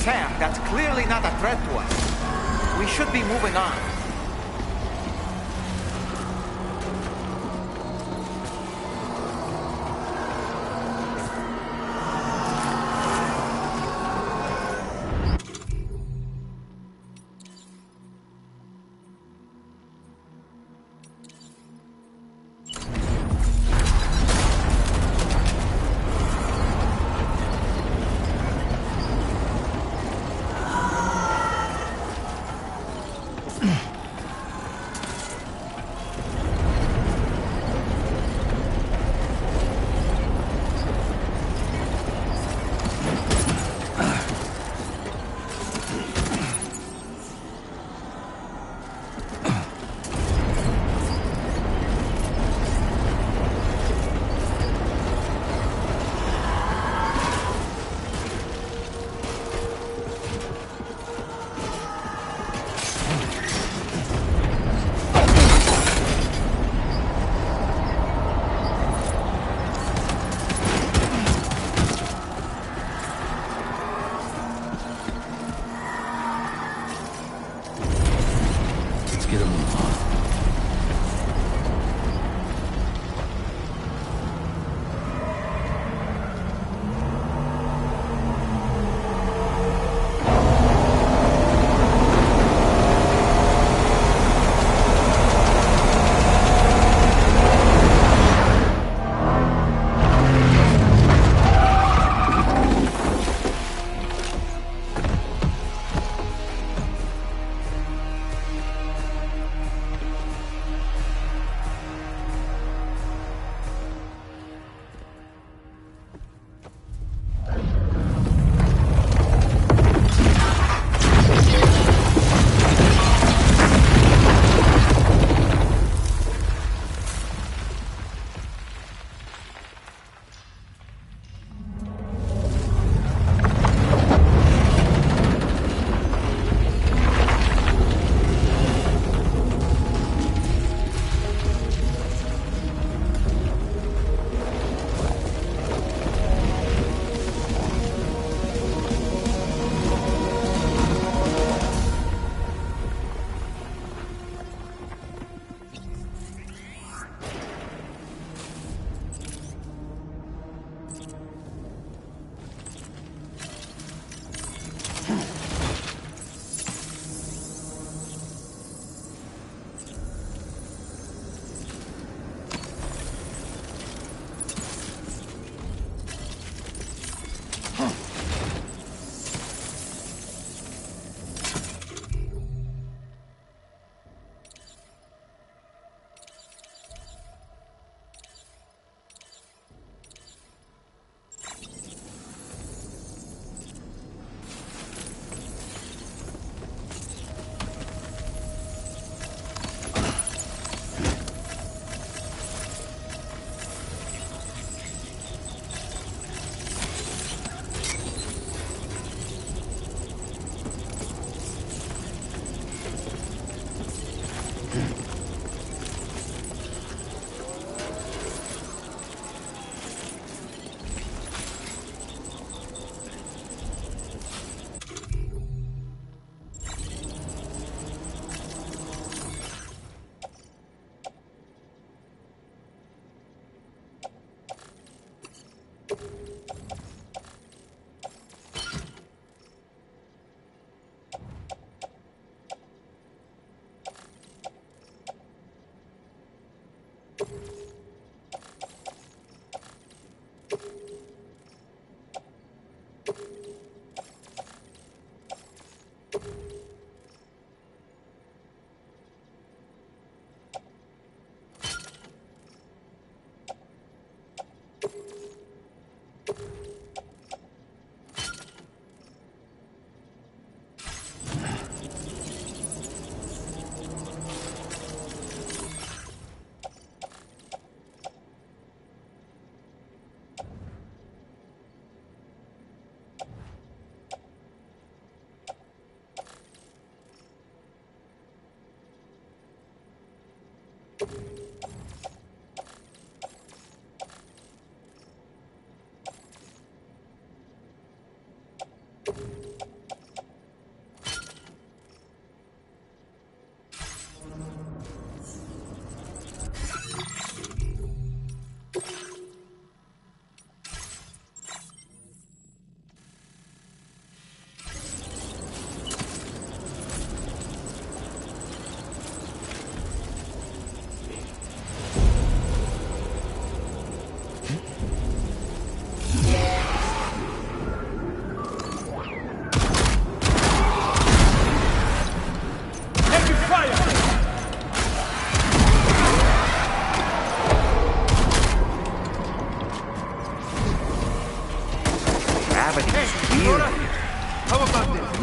Sam, that's clearly not a threat to us. We should be moving on.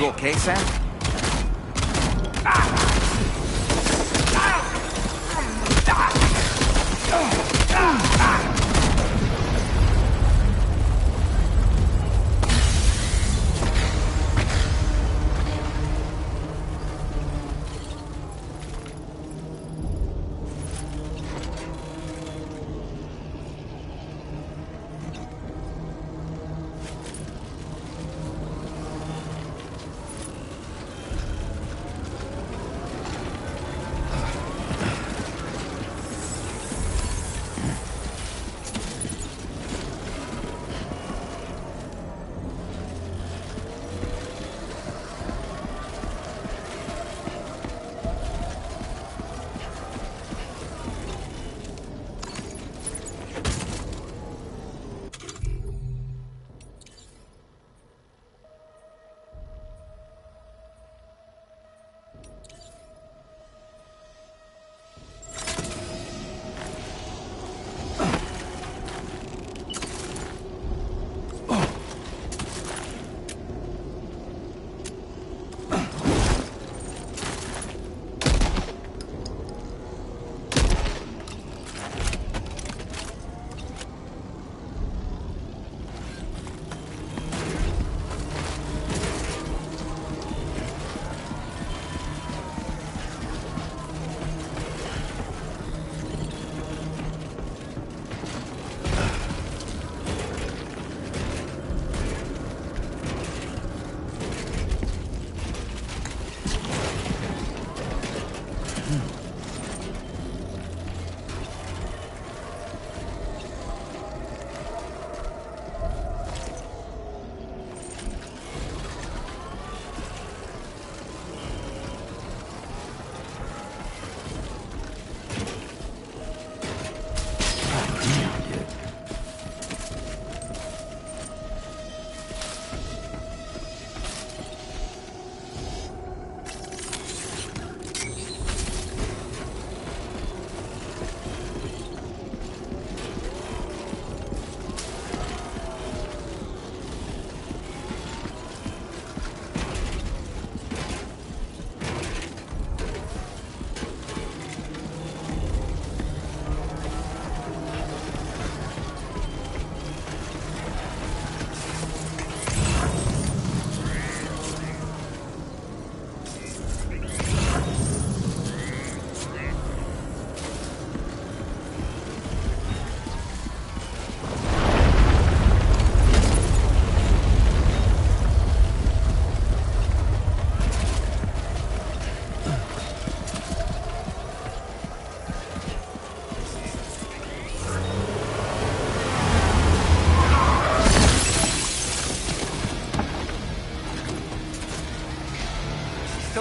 You okay, Sam?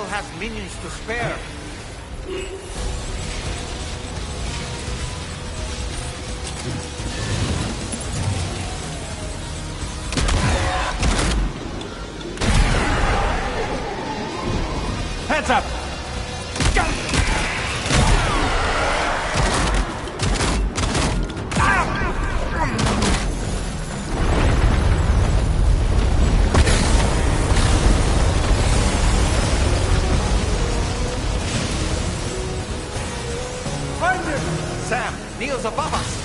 Has minions to spare. Hands up! Sam, Neil's above us.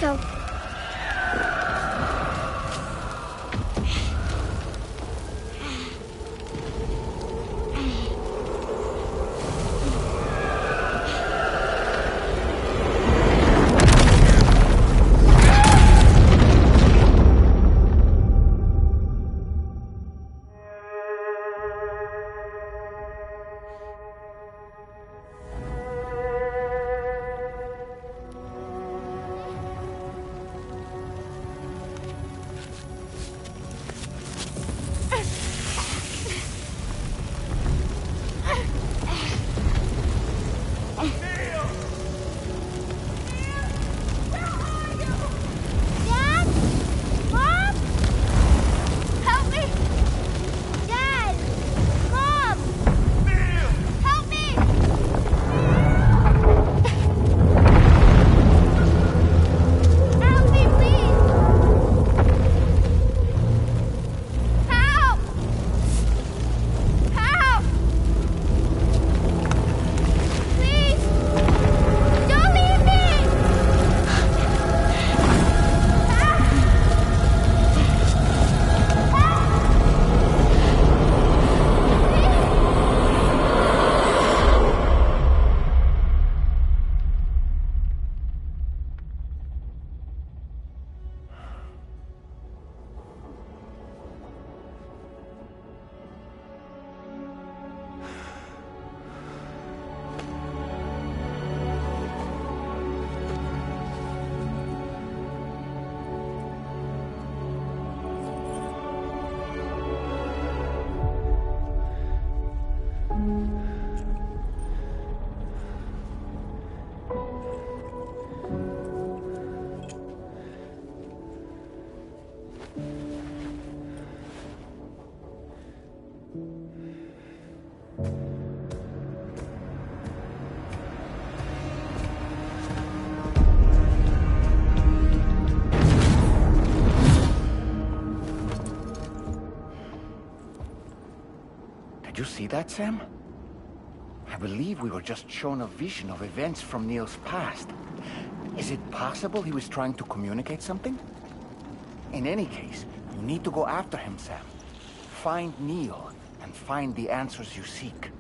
Let's go. Did you see that, Sam? I believe we were just shown a vision of events from Neil's past. Is it possible he was trying to communicate something? In any case, you need to go after him, Sam. Find Neil, and find the answers you seek.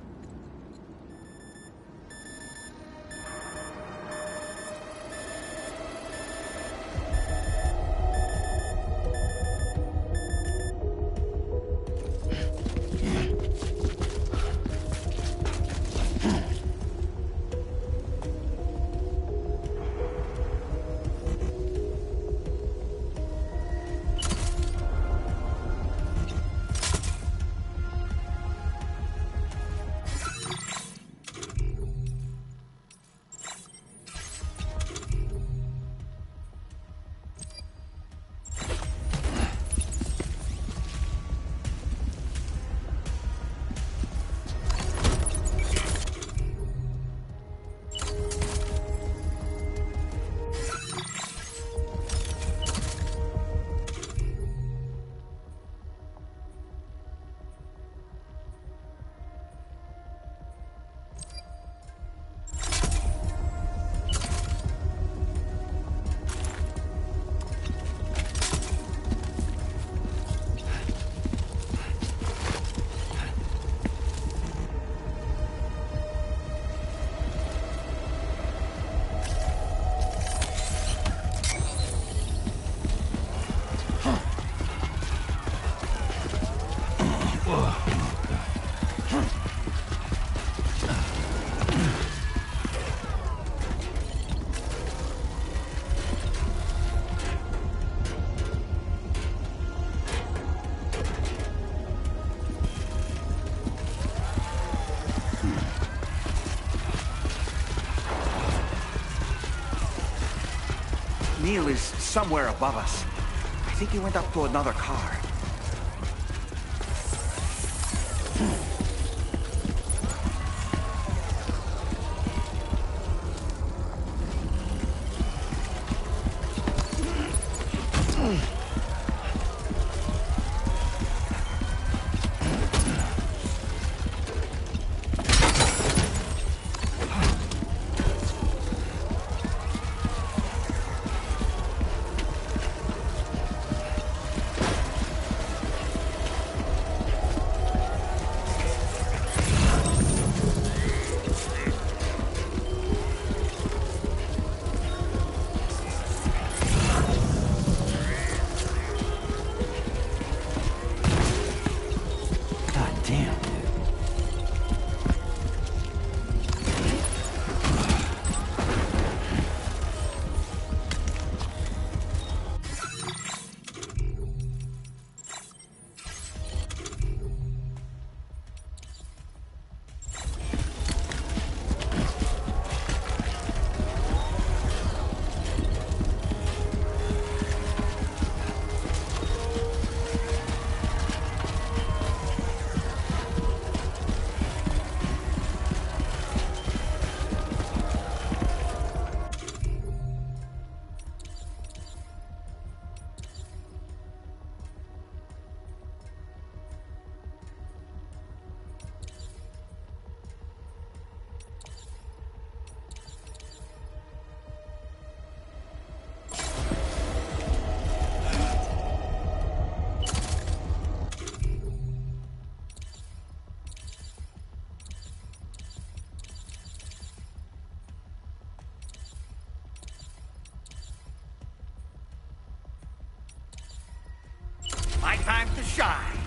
Neil is somewhere above us. I think he went up to another car. My time to shine.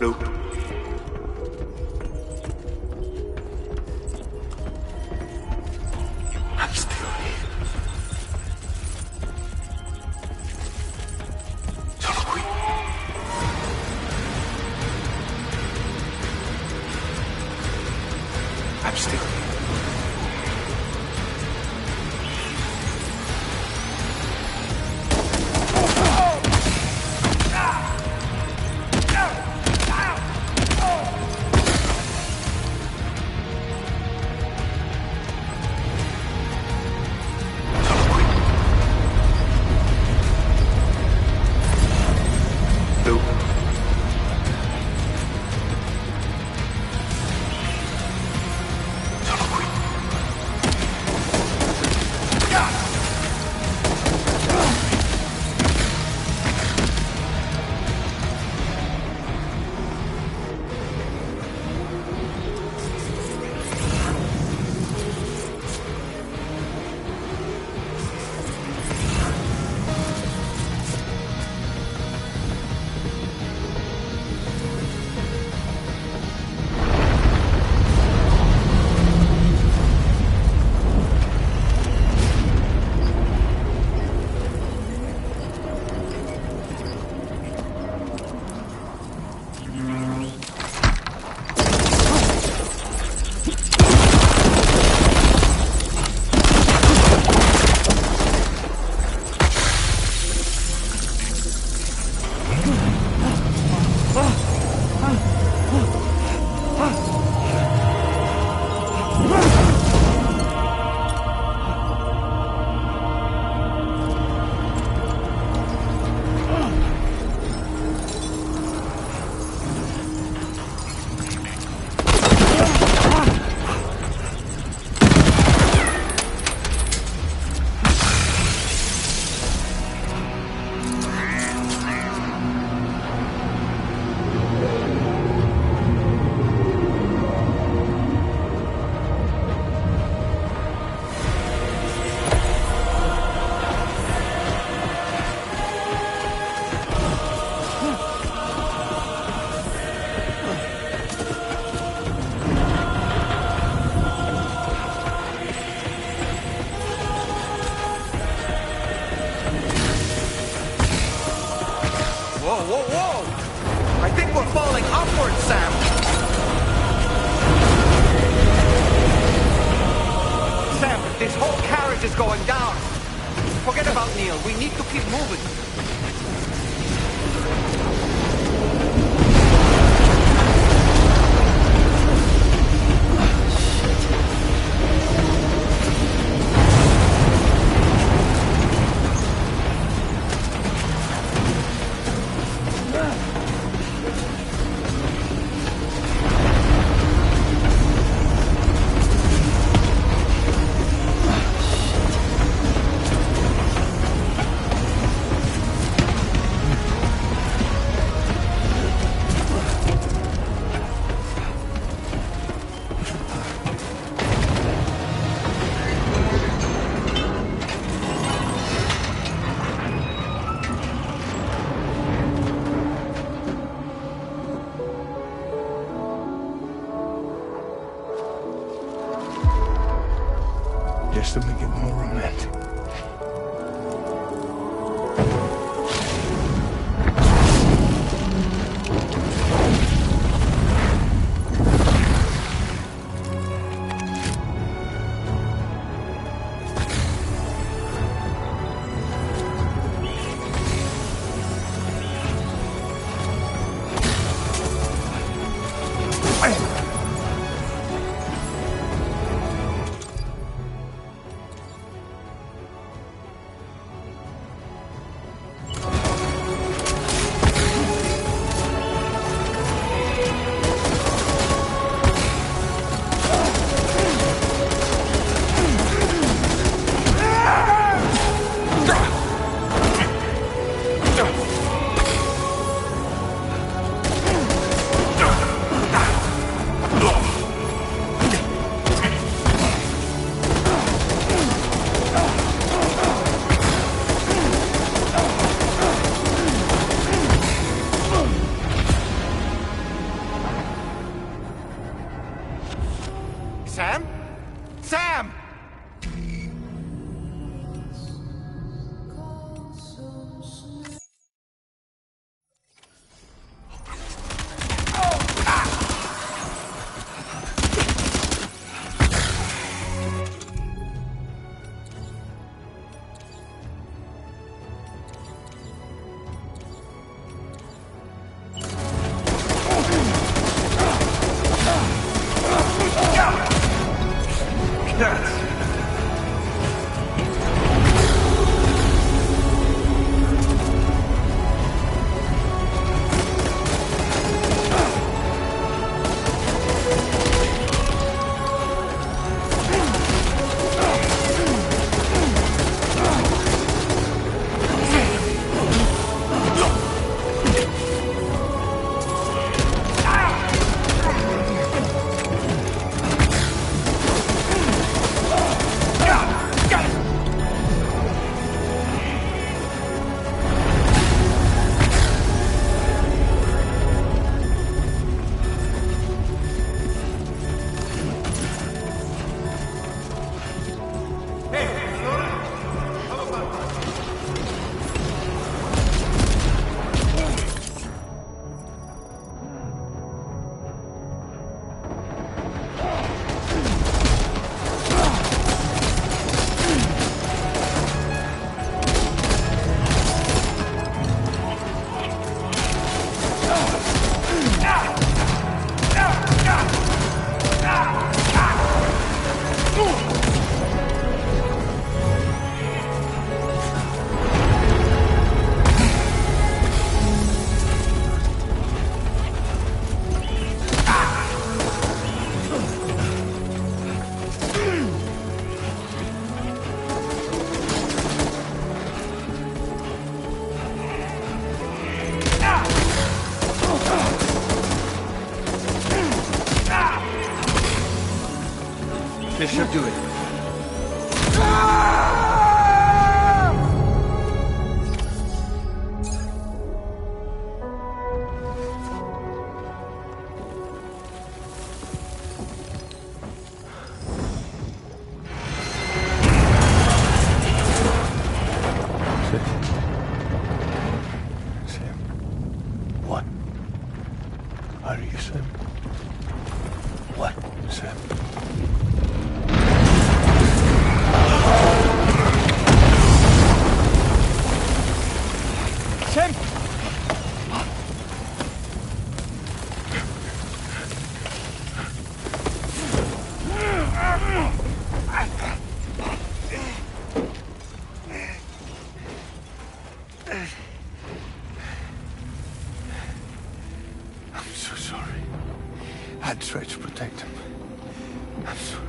Luke. I'm still here. Sono qui. I'm still here. Whoa! I think we're falling upward, Sam! Sam, this whole carriage is going down! Forget about Neil, we need to keep moving. should do it. What? Are you Sam? What, Sam? Sam! I'm so sorry. I tried to protect him. I'm sorry.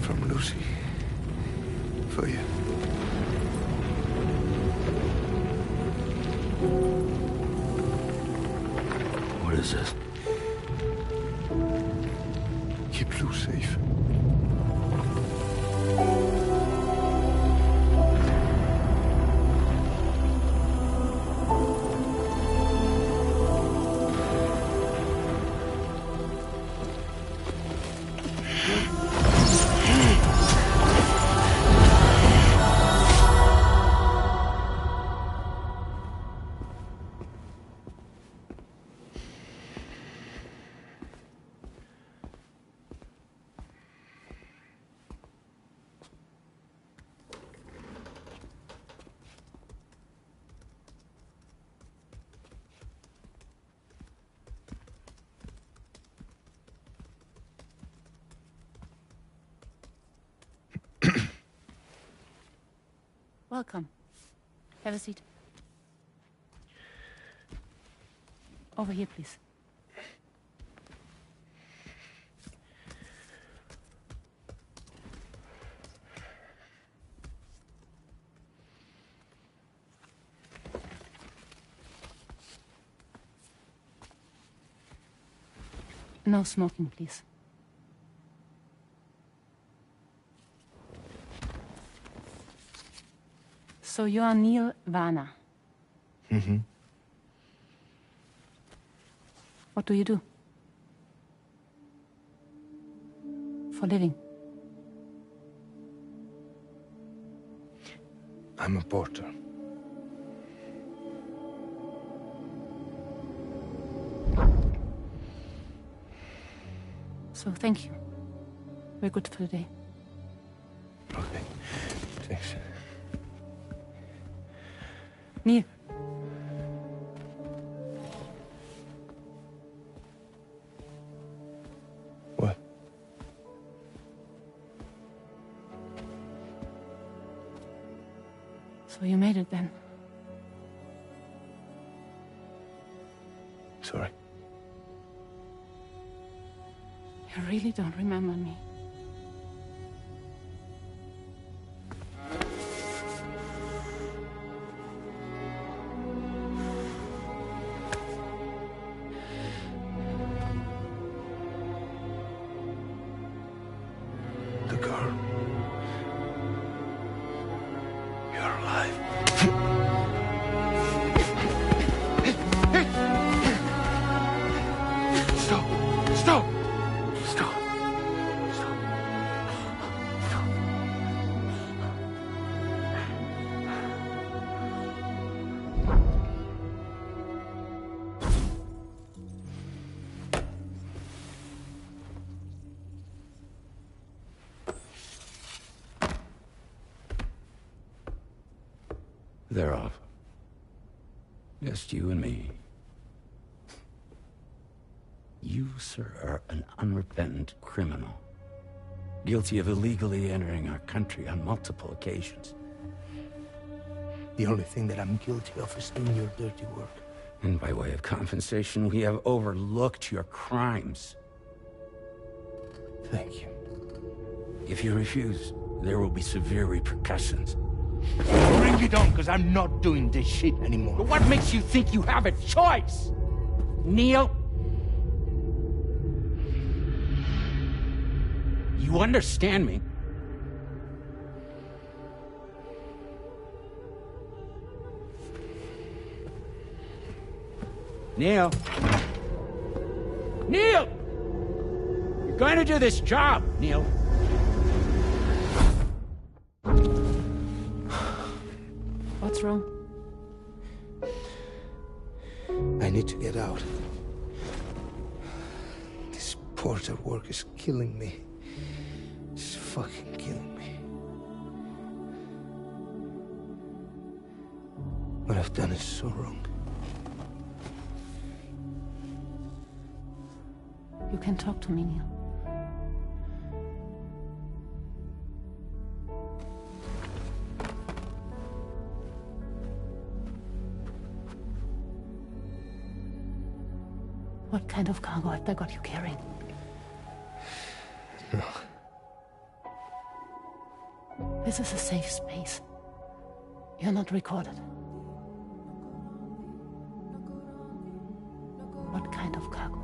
From Lucy. For you. What is this? Keep Lou safe. Welcome. Have a seat. Over here, please. No smoking, please. So you are Neil Varner. Mm-hmm. What do you do? For a living? I'm a porter. So thank you. We're good for the day. Okay. Thanks. Neil. What? So you made it then? Sorry. You really don't remember me. The girl. You're alive. Stop! Stop! Stop! Stop! Stop! They're off. Just you and me. You, sir, are an unrepentant criminal. Guilty of illegally entering our country on multiple occasions. The only thing that I'm guilty of is doing your dirty work. And by way of compensation, we have overlooked your crimes. Thank you. If you refuse, there will be severe repercussions. Bring it on, because I'm not doing this shit anymore. But what makes you think you have a choice? Neil? You understand me? Neil? Neil! You're going to do this job, Neil. What's wrong? I need to get out. This porter work is killing me. It's fucking killing me. What I've done is so wrong. You can talk to me, Neil. What kind of cargo have they got you carrying? No. This is a safe space. You're not recorded. What kind of cargo?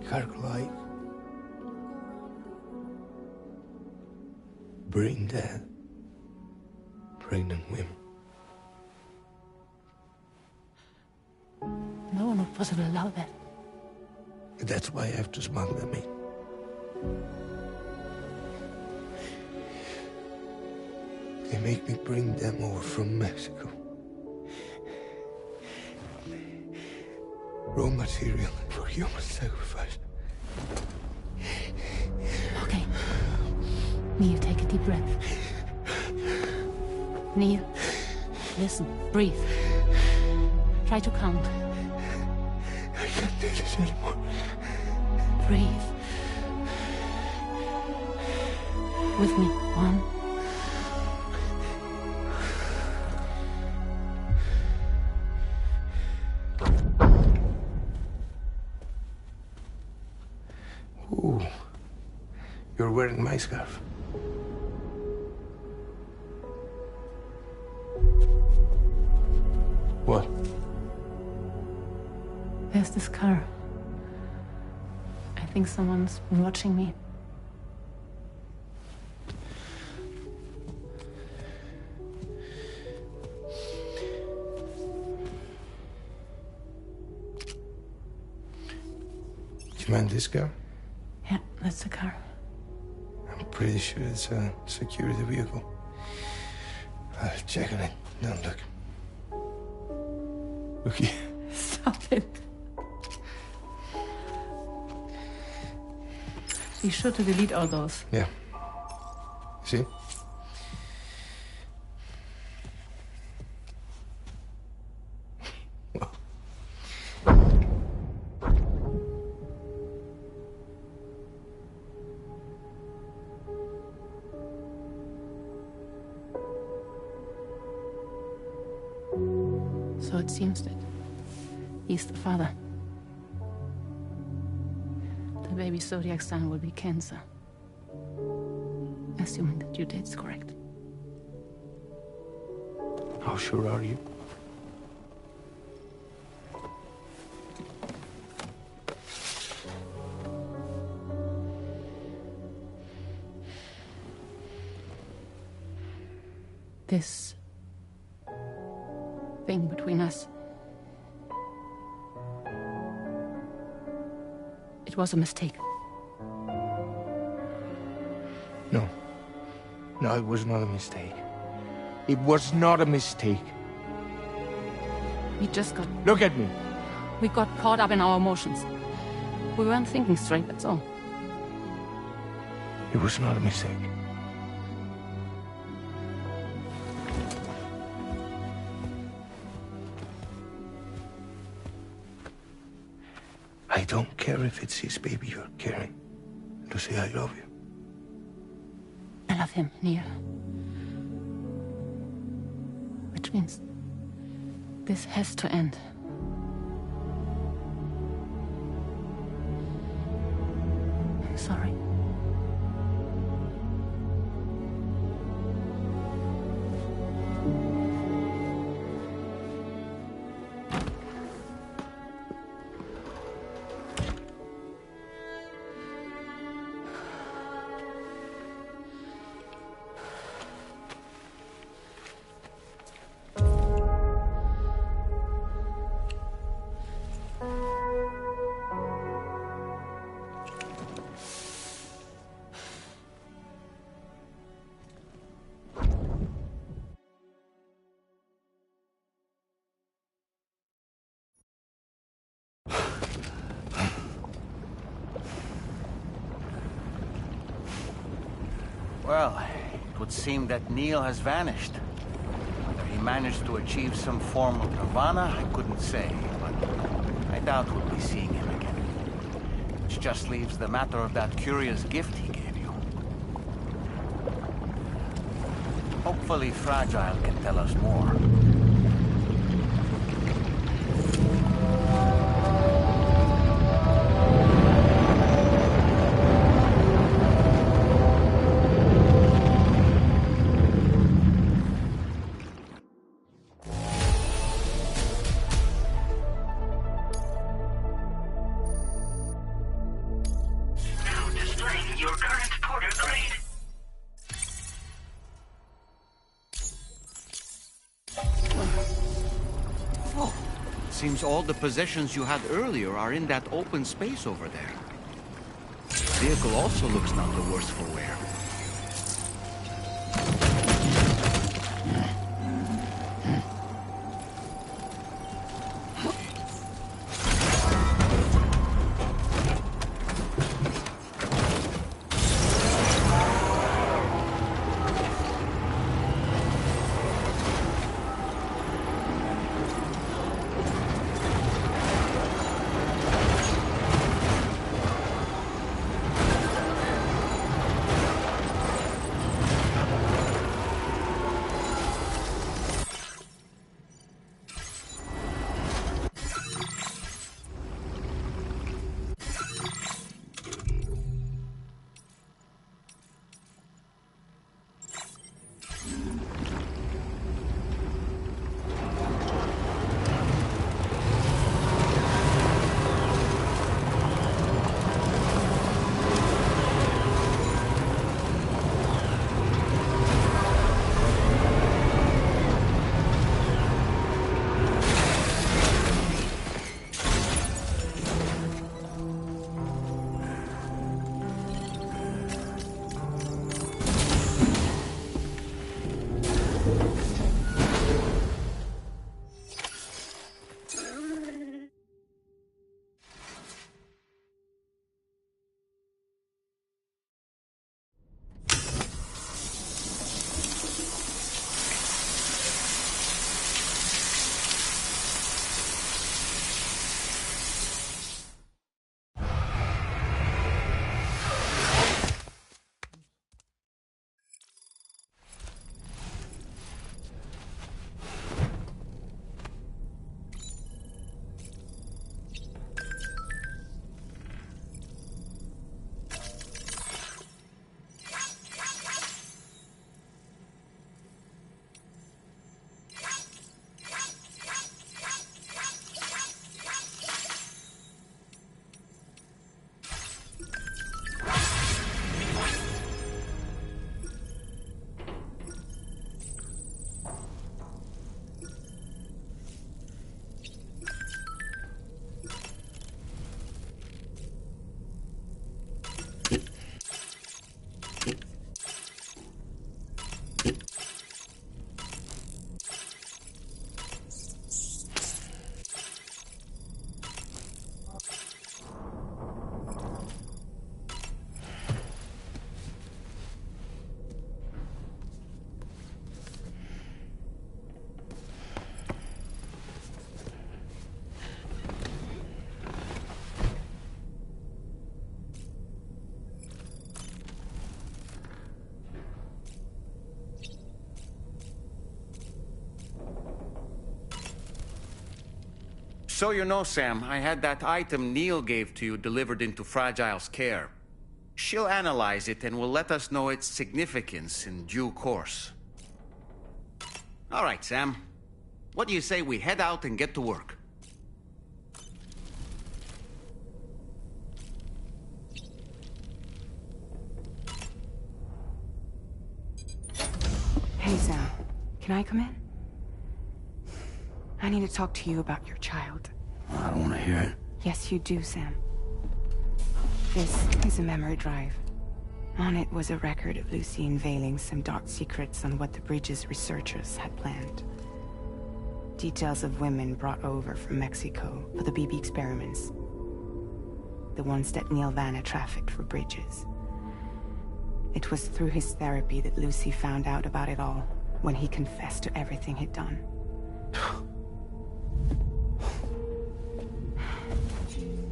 Cargo like brain dead, pregnant women. No one would possibly allow that. That's why I have to smuggle them in. They make me bring them over from Mexico. Raw material for human sacrifice. Okay. Neil, take a deep breath. Neil, listen, breathe. Try to count. I can't do this anymore. Breathe. With me. 1. Ooh, you're wearing my scarf. What? There's this car. I think someone's been watching me. Do you mind this car? Yeah, that's the car. I'm pretty sure it's a security vehicle. I'll check on it. Don't look. Look here. Stop it. Be sure to delete all those. Yeah. See? So it seems that he's the father. The baby zodiac sign will be Cancer. Assuming that due date's correct. How sure are you? This thing between us. It was a mistake. No. No, it was not a mistake. It was not a mistake. We just got... Look at me. We got caught up in our emotions. We weren't thinking straight, that's all. It was not a mistake. I don't care if it's his baby you're carrying. Lucy, I love you. I love him, Neil. Which means this has to end. I'm sorry. Well, it would seem that Neil has vanished. Whether he managed to achieve some form of nirvana, I couldn't say, but I doubt we'll be seeing him again. Which just leaves the matter of that curious gift he gave you. Hopefully Fragile can tell us more. Seems all the possessions you had earlier are in that open space over there. The vehicle also looks not the worse for wear. So you know, Sam, I had that item Neil gave to you delivered into Fragile's care. She'll analyze it and will let us know its significance in due course. All right, Sam. What do you say we head out and get to work? Hey, Sam. Can I come in? I need to talk to you about your child. I don't want to hear it. Yes, you do, Sam. This is a memory drive. On it was a record of Lucy unveiling some dark secrets on what the Bridges researchers had planned. Details of women brought over from Mexico for the BB experiments. The ones that Neil Vanna trafficked for Bridges. It was through his therapy that Lucy found out about it all, when he confessed to everything he'd done.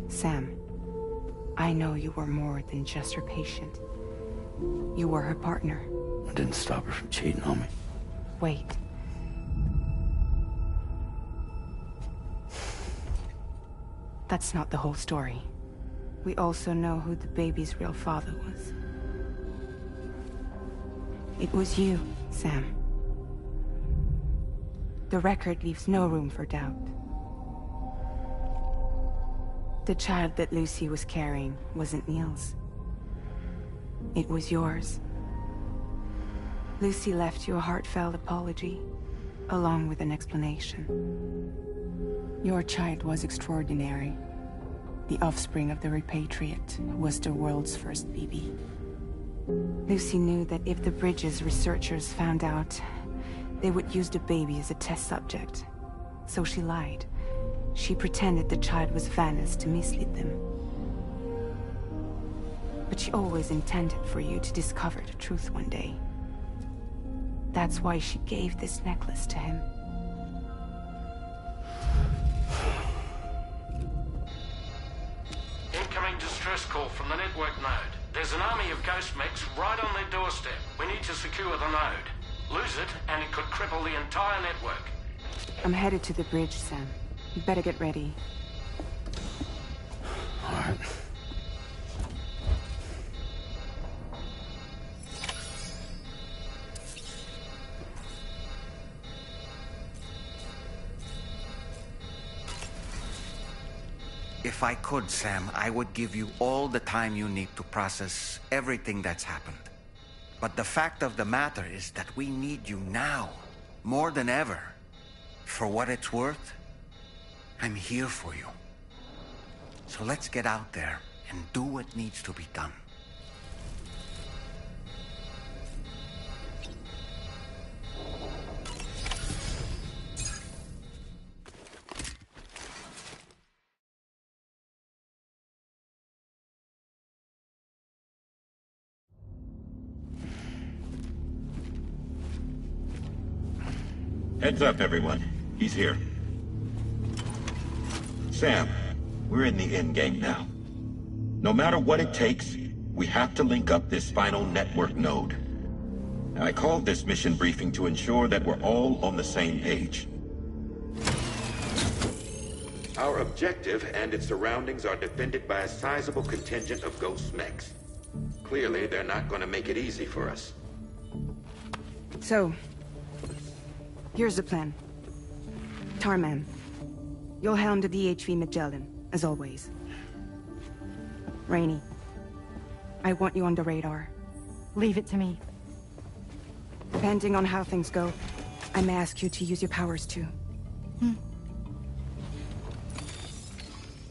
Sam, I know you were more than just her patient. You were her partner. I didn't stop her from cheating on me. Wait. That's not the whole story. We also know who the baby's real father was. It was you, Sam. The record leaves no room for doubt. The child that Lucy was carrying wasn't Neil's. It was yours. Lucy left you a heartfelt apology, along with an explanation. Your child was extraordinary. The offspring of the repatriate, who was the world's first baby. Lucy knew that if the Bridges researchers found out, they would use the baby as a test subject. So she lied. She pretended the child was Vanna's to mislead them. But she always intended for you to discover the truth one day. That's why she gave this necklace to him. Incoming distress call from the network node. There's an army of ghost mechs right on their doorstep. We need to secure the node. Lose it, and it could cripple the entire network. I'm headed to the bridge, Sam. You better get ready. All right. If I could, Sam, I would give you all the time you need to process everything that's happened. But the fact of the matter is that we need you now, more than ever. For what it's worth, I'm here for you. So let's get out there and do what needs to be done. Heads up, everyone. He's here. Sam, we're in the endgame now. No matter what it takes, we have to link up this final network node. Now, I called this mission briefing to ensure that we're all on the same page. Our objective and its surroundings are defended by a sizable contingent of ghost mechs. Clearly, they're not going to make it easy for us. So, here's the plan. Tarman, you'll helm the DHV Magellan, as always. Rainey, I want you on the radar. Leave it to me. Depending on how things go, I may ask you to use your powers too.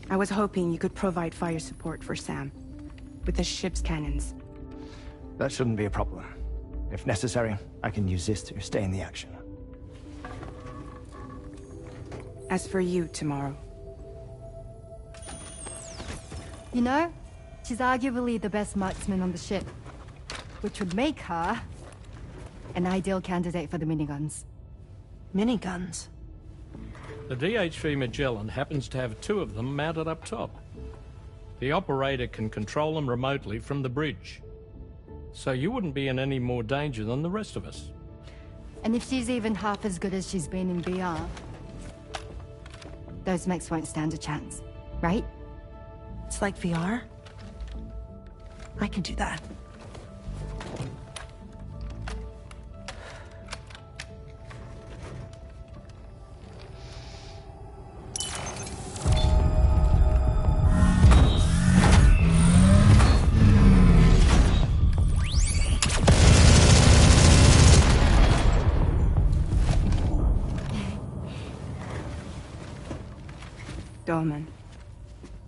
I was hoping you could provide fire support for Sam, with the ship's cannons. That shouldn't be a problem. If necessary, I can use this to stay in the action. As for you, tomorrow. You know, she's arguably the best marksman on the ship, which would make her an ideal candidate for the miniguns. Miniguns? The DHV Magellan happens to have 2 of them mounted up top. The operator can control them remotely from the bridge. So you wouldn't be in any more danger than the rest of us. And if she's even half as good as she's been in VR, those mechs won't stand a chance, right? It's like VR? I can do that. Dolman,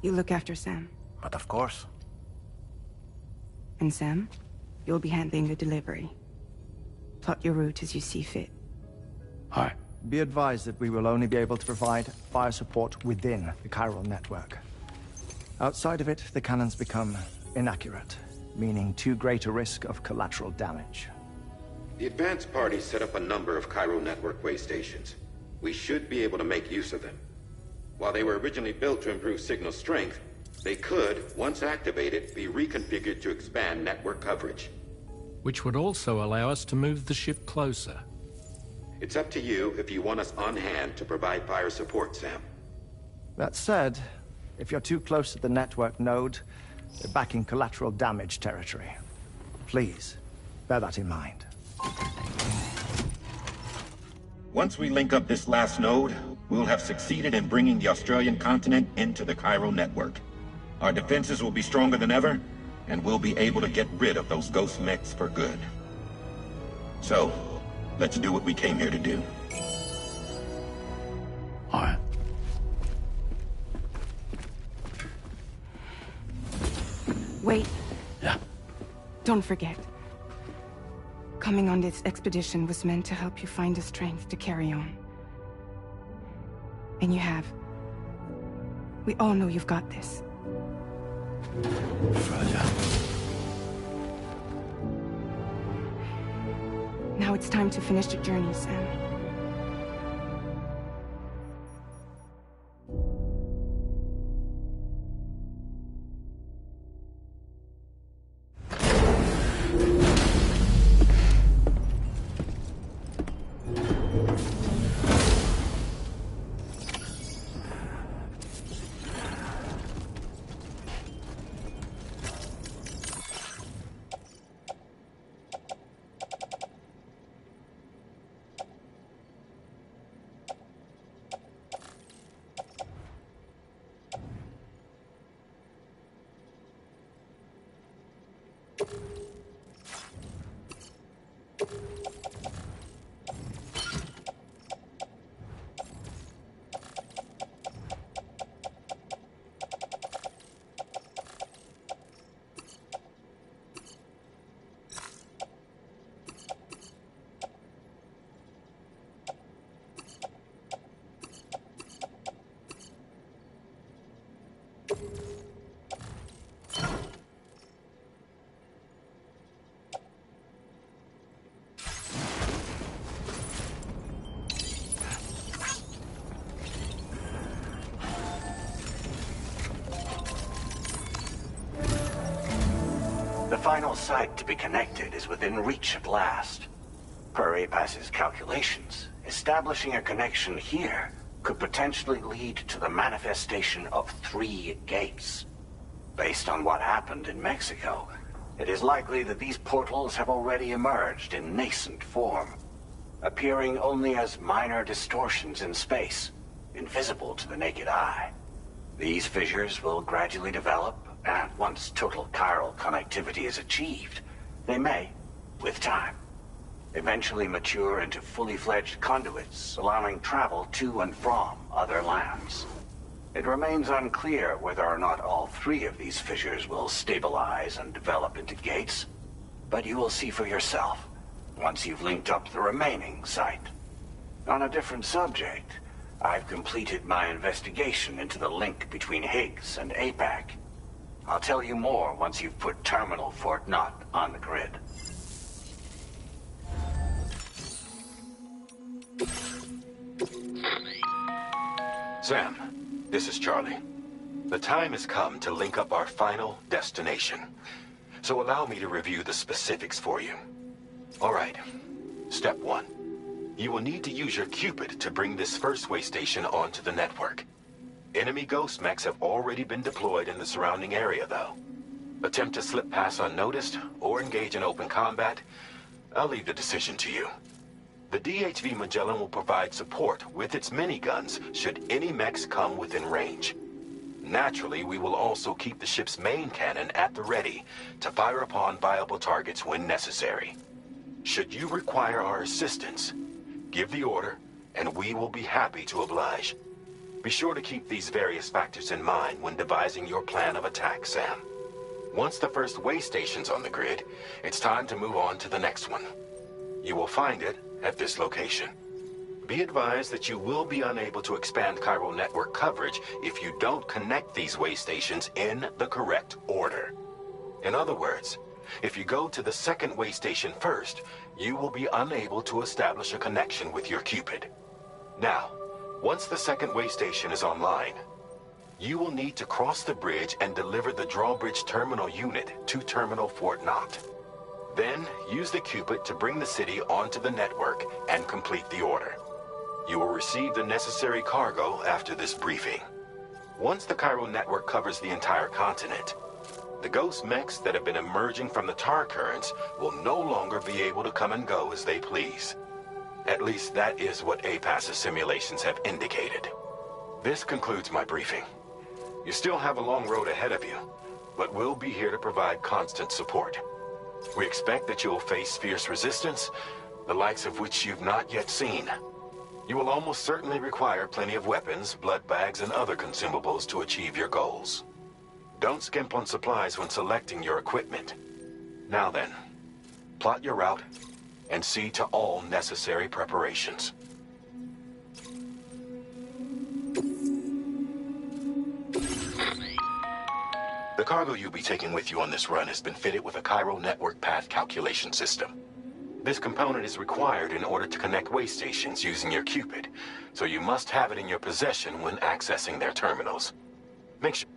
you look after Sam. But of course. And Sam, you'll be handling the delivery. Plot your route as you see fit. All right. Be advised that we will only be able to provide fire support within the chiral network. Outside of it, the cannons become inaccurate. meaning too great a risk of collateral damage. The advanced party set up a number of Cairo network way stations. We should be able to make use of them. While they were originally built to improve signal strength, they could, once activated, be reconfigured to expand network coverage. Which would also allow us to move the ship closer. It's up to you if you want us on hand to provide fire support, Sam. That said, if you're too close to the network node, you're back in collateral damage territory. Please, bear that in mind. Once we link up this last node, we'll have succeeded in bringing the Australian continent into the Cairo network. Our defenses will be stronger than ever, and we'll be able to get rid of those ghost mechs for good. So, let's do what we came here to do. All right. Wait. Yeah. Don't forget. Coming on this expedition was meant to help you find the strength to carry on. And you have. We all know you've got this. Fragile. Now it's time to finish the journey, Sam. The final site to be connected is within reach at last. Per APAS's calculations, establishing a connection here could potentially lead to the manifestation of 3 gates. Based on what happened in Mexico, it is likely that these portals have already emerged in nascent form, appearing only as minor distortions in space, invisible to the naked eye. These fissures will gradually develop, and once total chiral connectivity is achieved, they may, with time, eventually mature into fully fledged conduits, allowing travel to and from other lands. It remains unclear whether or not all 3 of these fissures will stabilize and develop into gates, but you will see for yourself once you've linked up the remaining site. On a different subject, I've completed my investigation into the link between Higgs and APAC. I'll tell you more once you've put Terminal Fort Knott on the grid. Sam, this is Charlie. The time has come to link up our final destination. So allow me to review the specifics for you. All right. Step 1. You will need to use your Cupid to bring this first way station onto the network. Enemy ghost mechs have already been deployed in the surrounding area, though. Attempt to slip past unnoticed or engage in open combat, I'll leave the decision to you. The DHV Magellan will provide support with its miniguns should any mechs come within range. Naturally, we will also keep the ship's main cannon at the ready to fire upon viable targets when necessary. Should you require our assistance, give the order, and we will be happy to oblige. Be sure to keep these various factors in mind when devising your plan of attack, Sam. Once the first way station's on the grid, it's time to move on to the next one. You will find it at this location. Be advised that you will be unable to expand Cairo network coverage if you don't connect these way stations in the correct order. In other words, If you go to the second way station first, you will be unable to establish a connection with your Cupid. Now, once the second way station is online, you will need to cross the bridge and deliver the drawbridge terminal unit to Terminal Fort Knott. Then, use the Cupid to bring the city onto the network and complete the order. You will receive the necessary cargo after this briefing. Once the Cairo network covers the entire continent, the ghost mechs that have been emerging from the tar currents will no longer be able to come and go as they please. At least that is what APAS's simulations have indicated. This concludes my briefing. You still have a long road ahead of you, but we'll be here to provide constant support. We expect that you will face fierce resistance, the likes of which you've not yet seen. You will almost certainly require plenty of weapons, blood bags, and other consumables to achieve your goals. Don't skimp on supplies when selecting your equipment. Now then, plot your route and see to all necessary preparations. The cargo you'll be taking with you on this run has been fitted with a Cairo network path calculation system. This component is required in order to connect way stations using your Cupid, so you must have it in your possession when accessing their terminals. Make sure...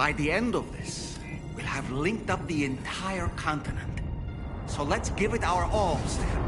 By the end of this, we'll have linked up the entire continent. So let's give it our all, Sam.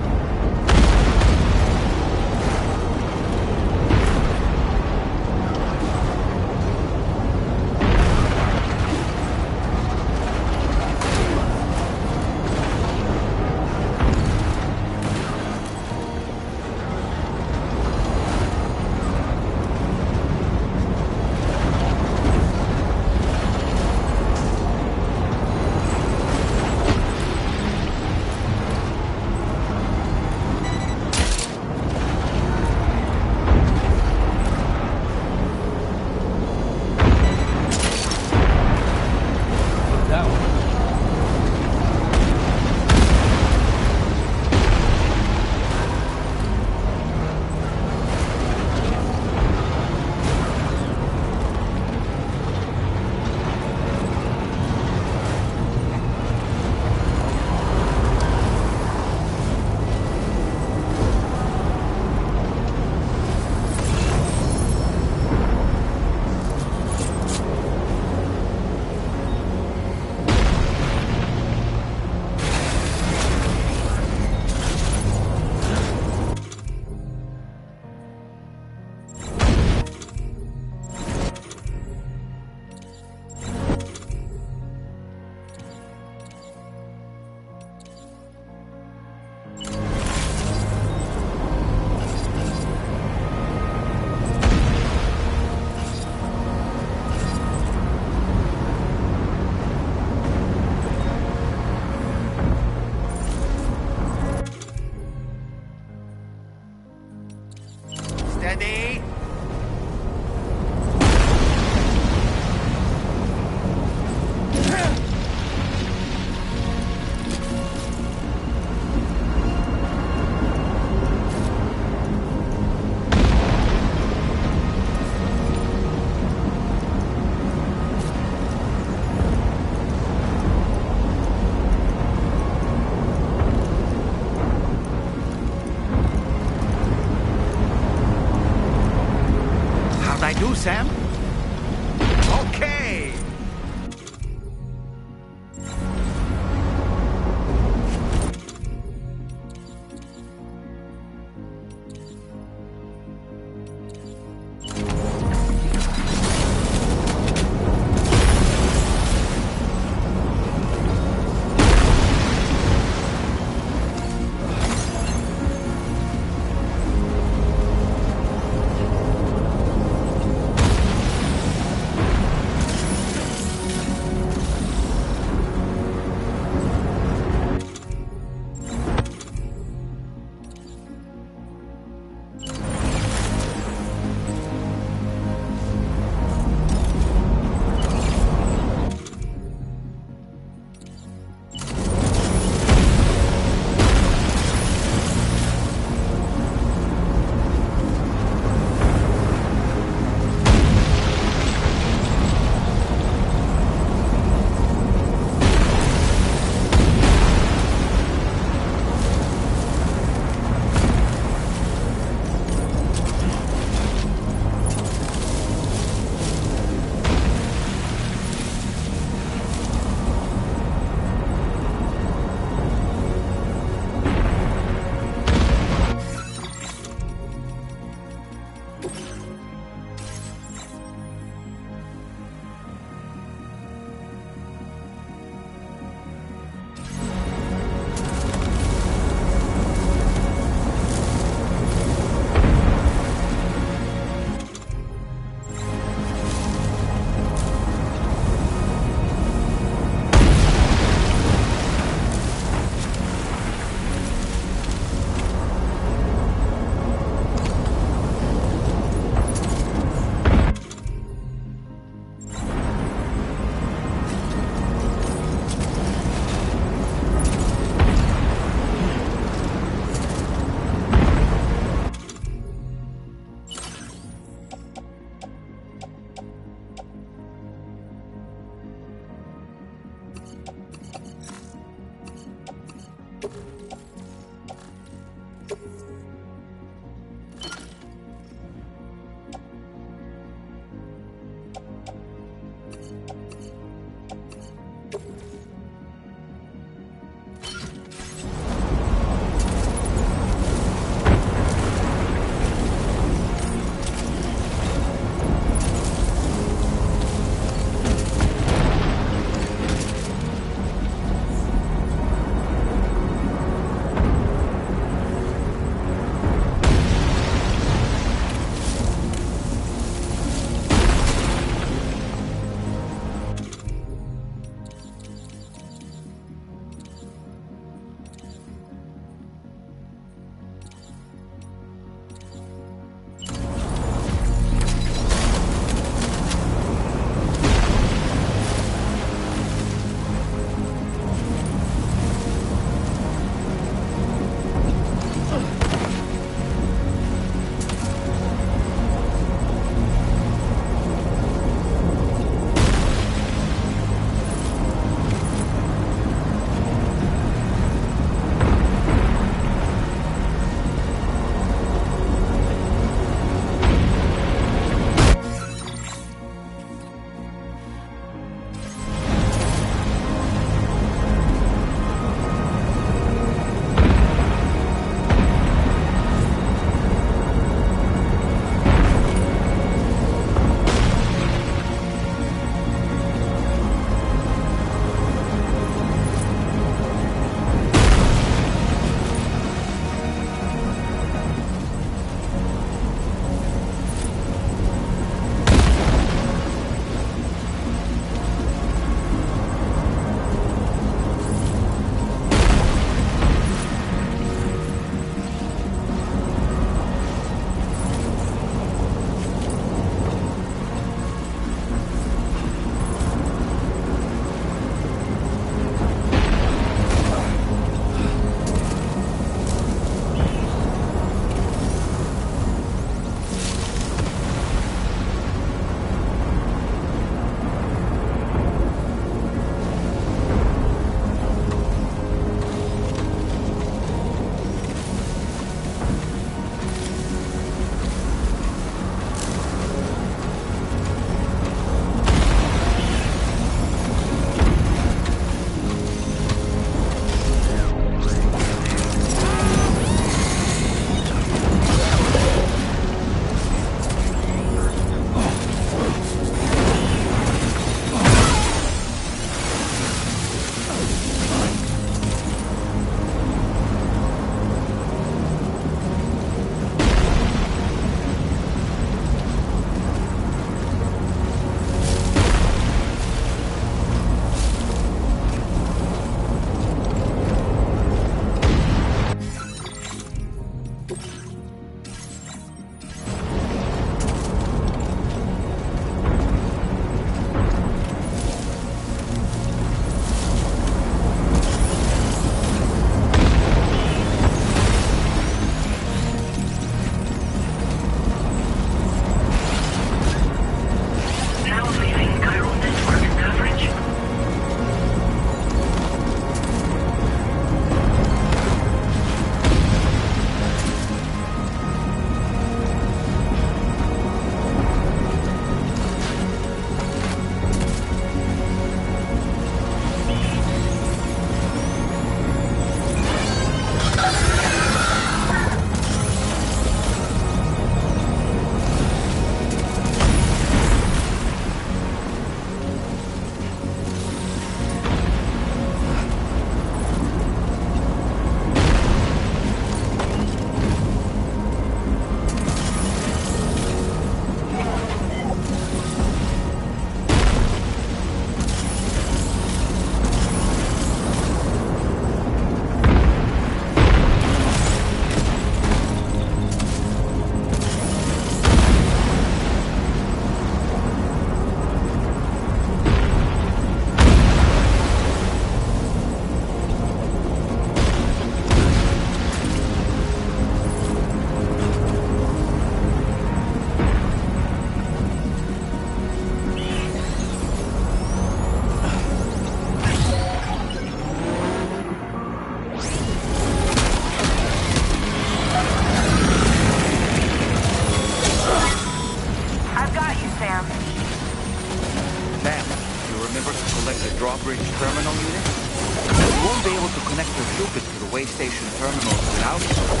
Cupid to the way station terminals without you.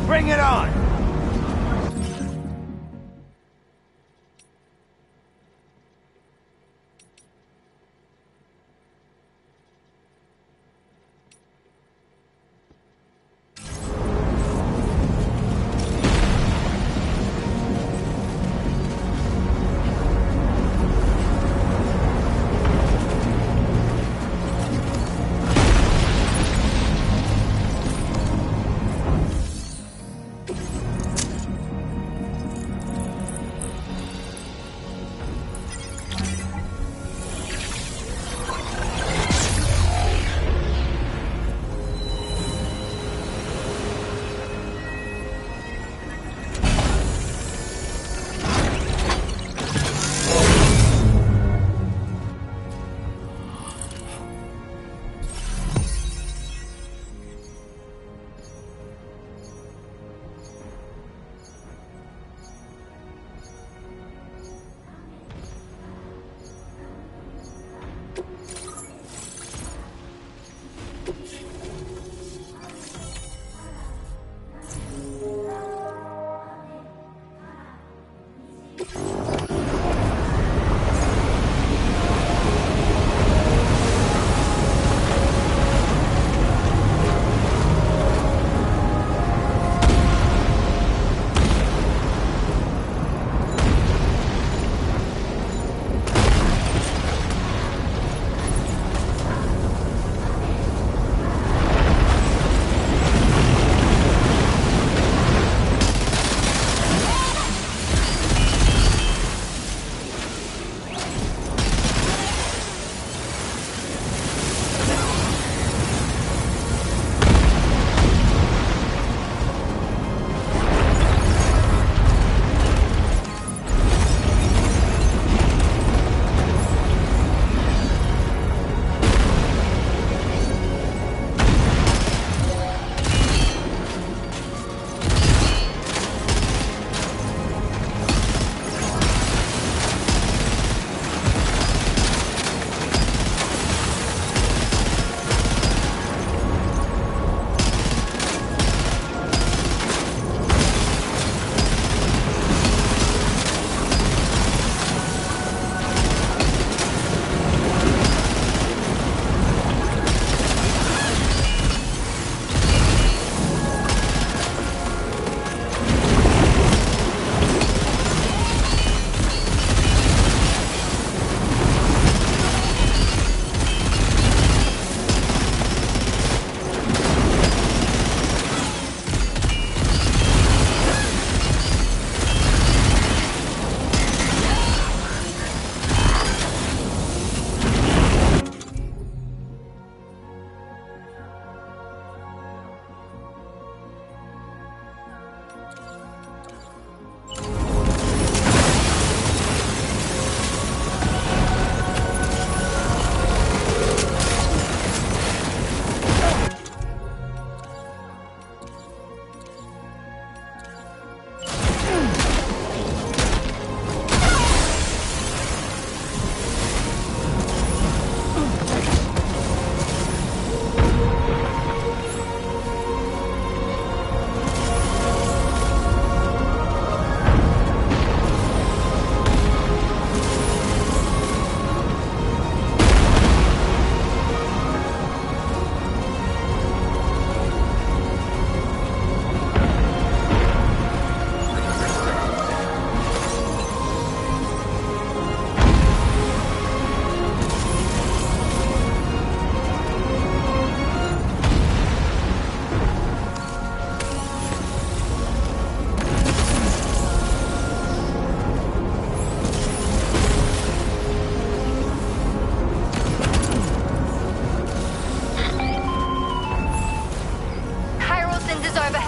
Bring it on!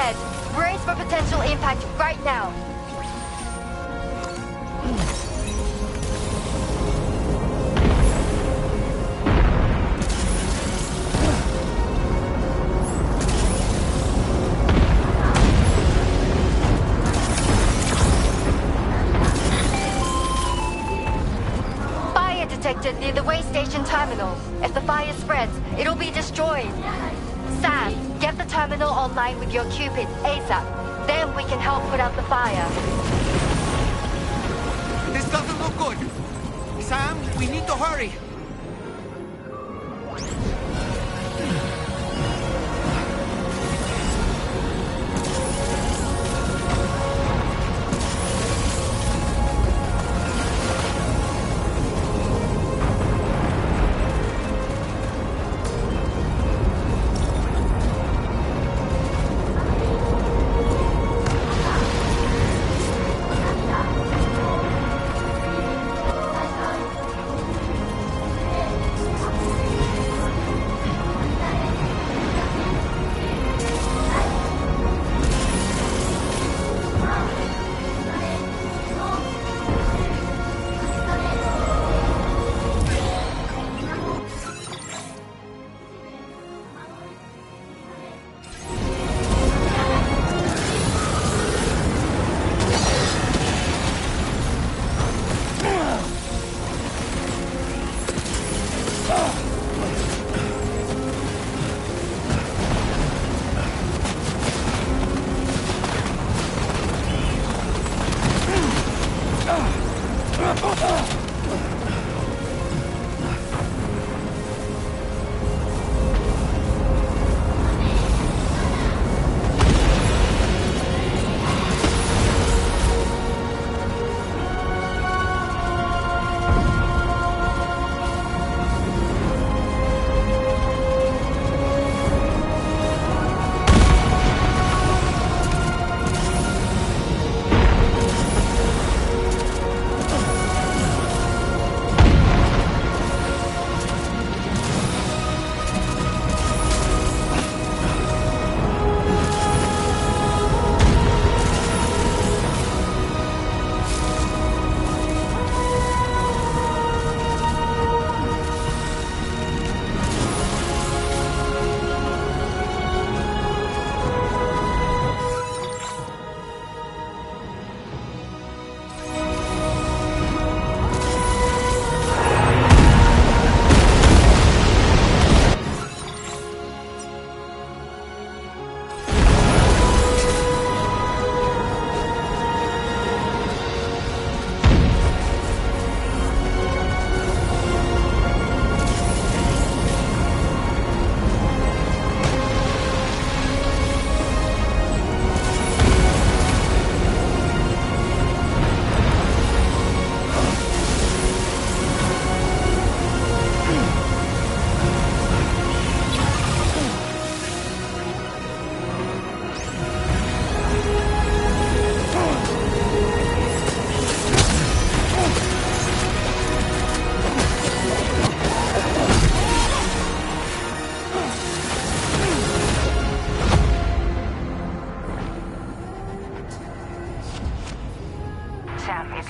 ahead. Brace for potential impact right now. Fire detected near the way station terminal. If the fire spreads, it'll be destroyed. Sam, get the terminal online with your Cupid ASAP. Then we can help put out the fire. This doesn't look good. Sam, we need to hurry.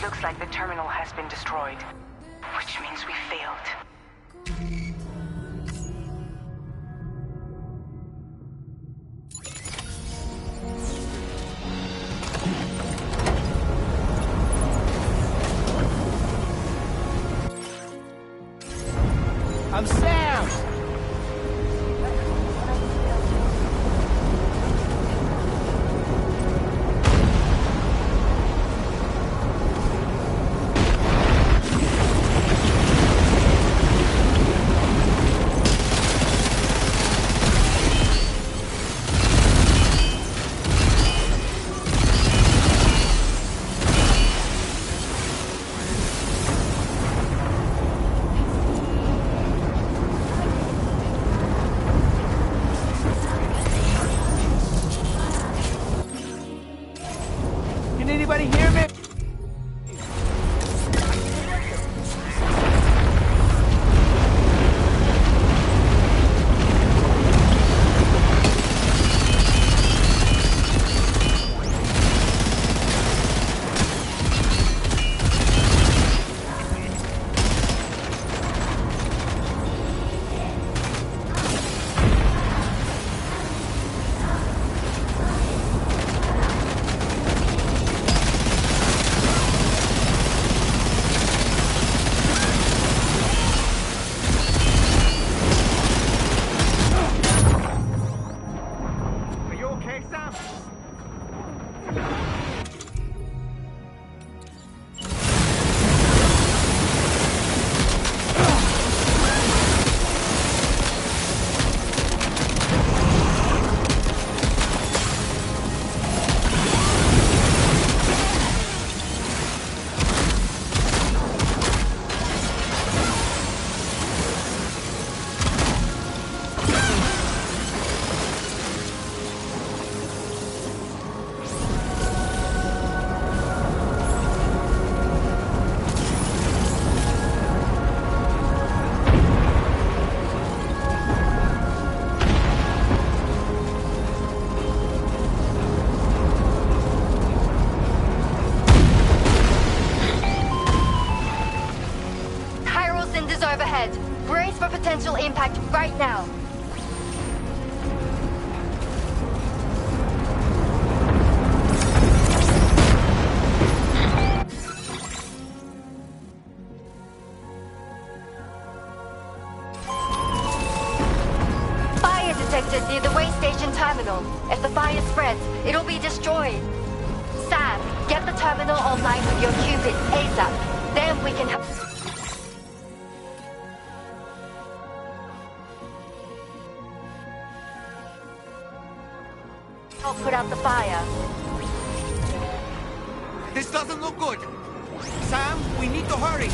Looks like the terminal has been destroyed, which means we failed. I'm Sam! Can anybody hear me? Sam! Overhead. Brace for potential impact right now. Fire detected near the way station terminal. If the fire spreads, it'll be destroyed. Sam, get the terminal online with your Cupid ASAP. Then we can help. Put out the fire. This doesn't look good. Sam, we need to hurry.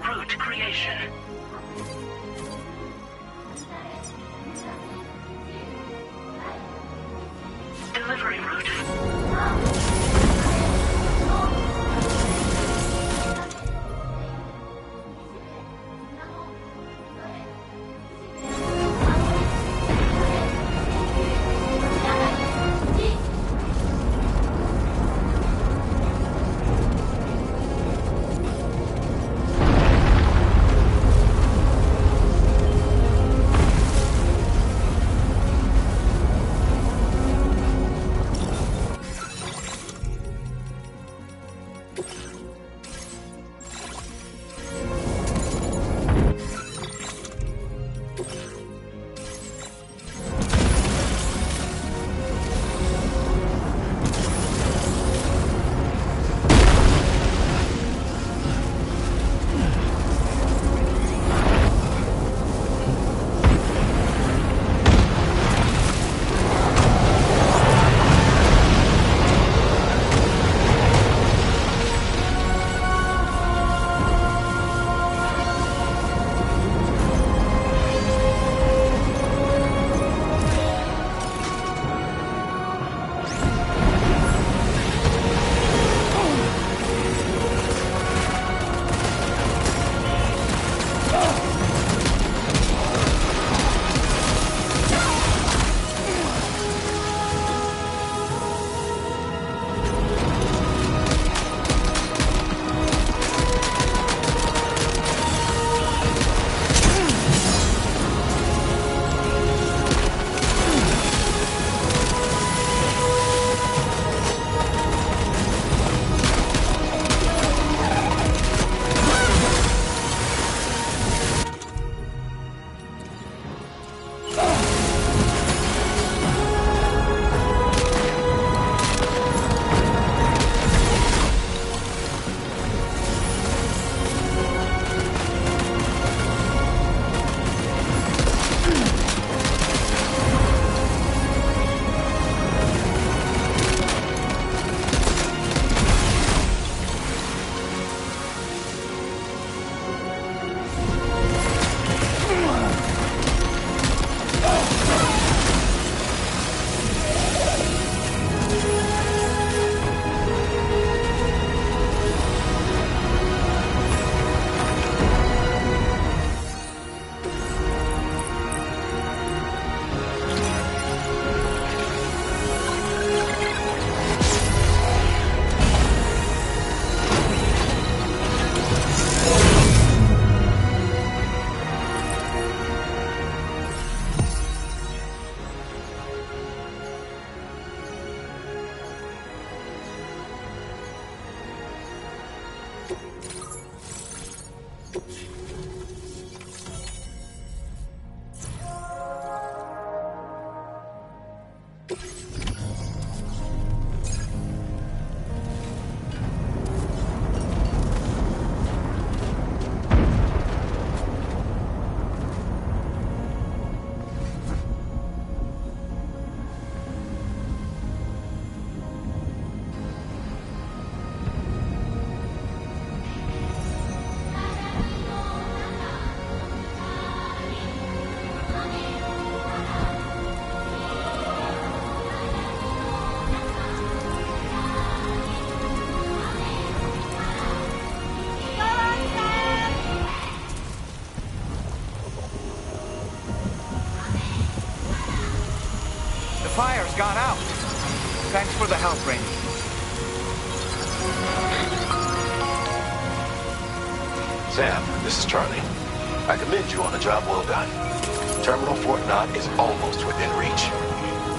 Route creation. Delivery route. Fire's gone out. Thanks for the help, Rainey. Sam, this is Charlie. I commend you on a job well done. Terminal Fort Knott is almost within reach.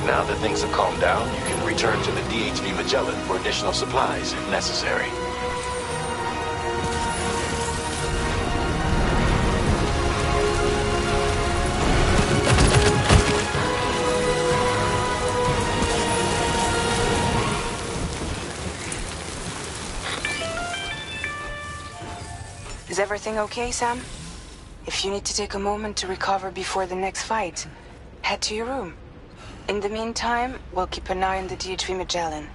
Now that things have calmed down, you can return to the DHV Magellan for additional supplies if necessary. Is everything okay, Sam? If you need to take a moment to recover before the next fight, head to your room. In the meantime, we'll keep an eye on the DHV Magellan.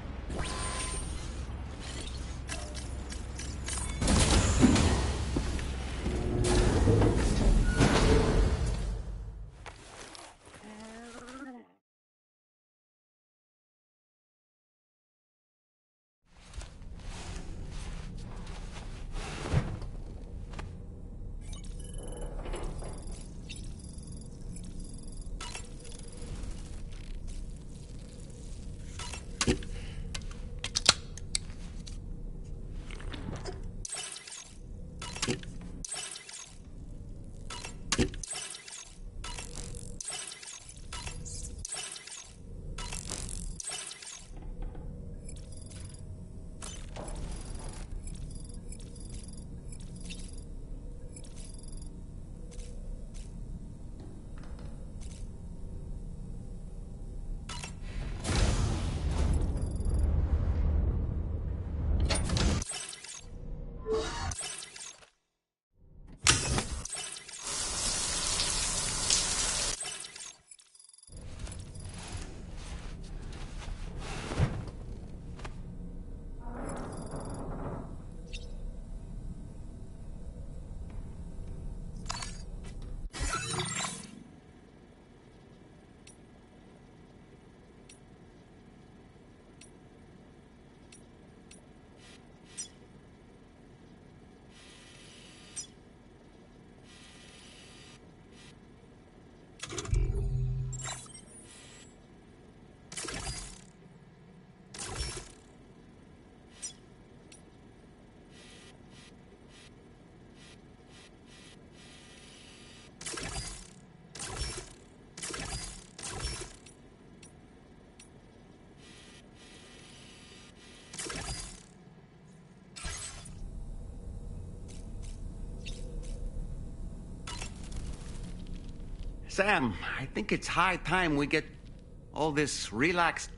Sam, I think it's high time we get all this relaxed.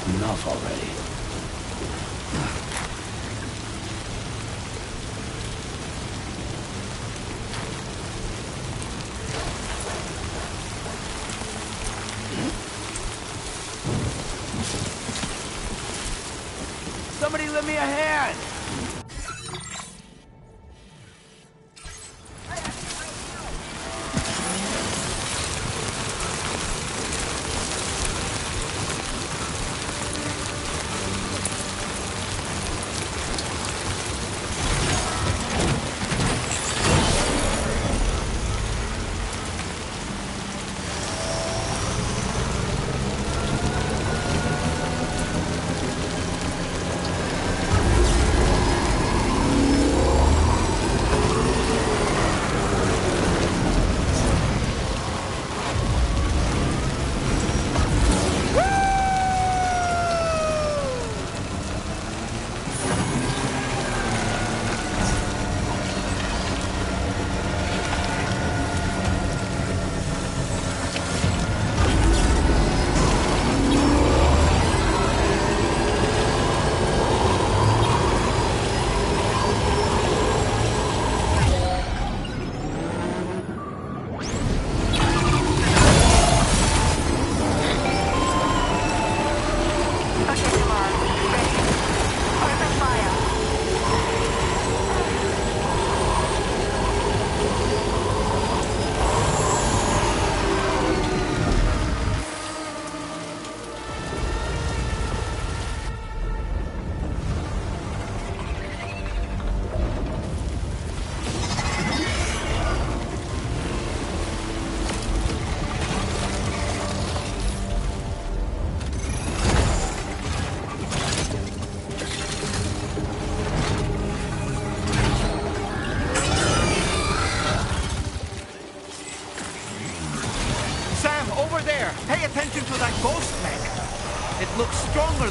Enough already. Somebody lend me a hand!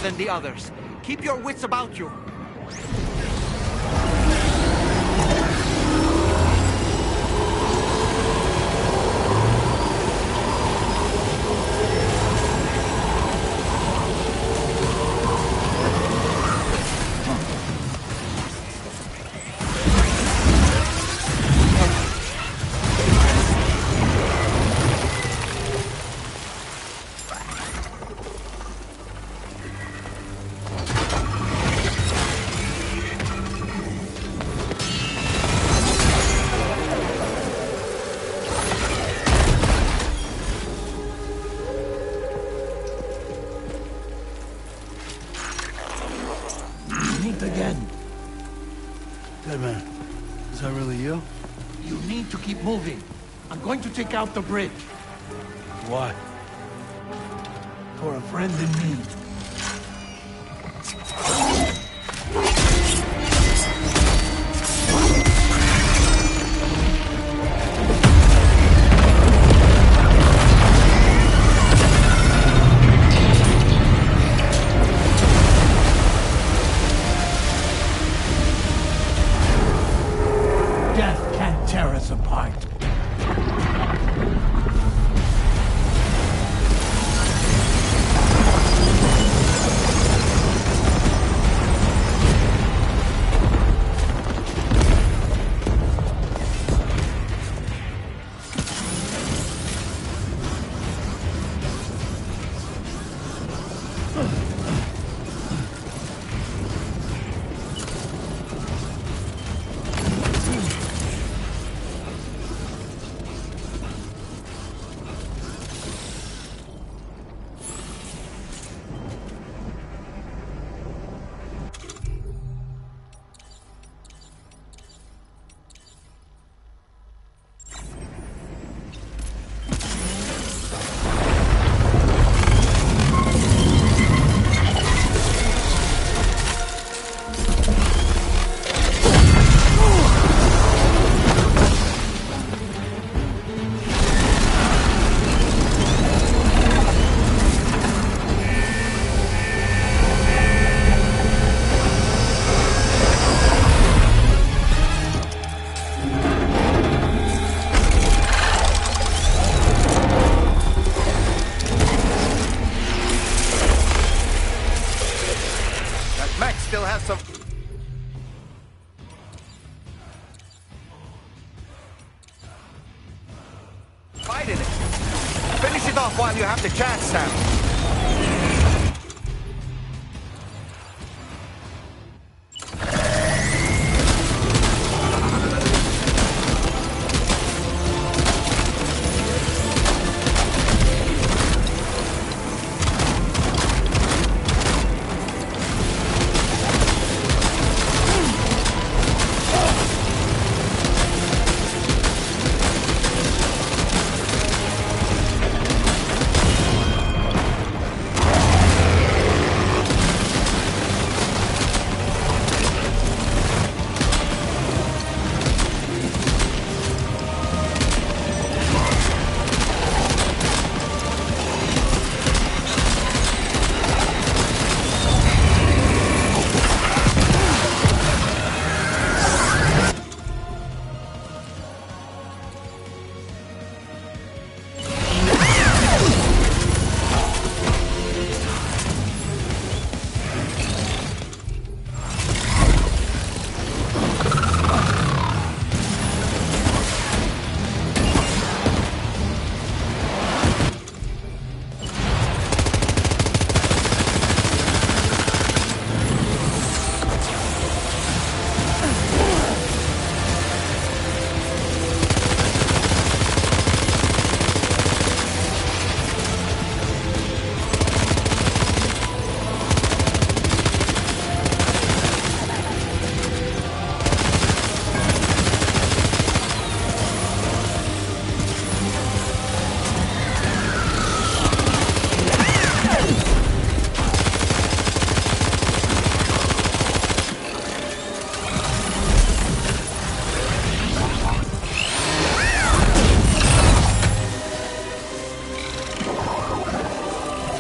Than the others. Keep your wits about you. Again. Deadman, is that really you? You need to keep moving. I'm going to take out the bridge. Why? For a friend in need. pride in it. Finish it off while you have the chance, Sam.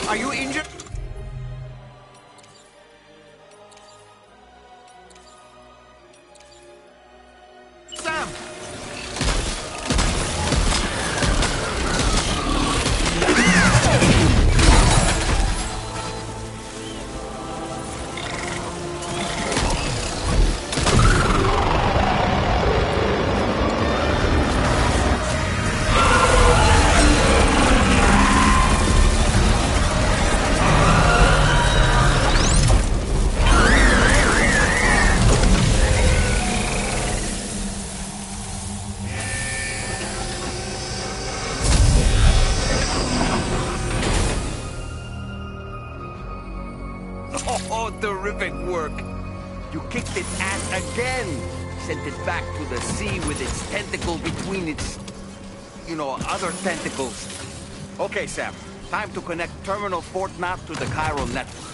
Are you injured? Sam! Oh, terrific work. You kicked its ass again. Sent it back to the sea with its tentacle between its, other tentacles. Okay, Sam. Time to connect Terminal Fort Map to the Chiral network.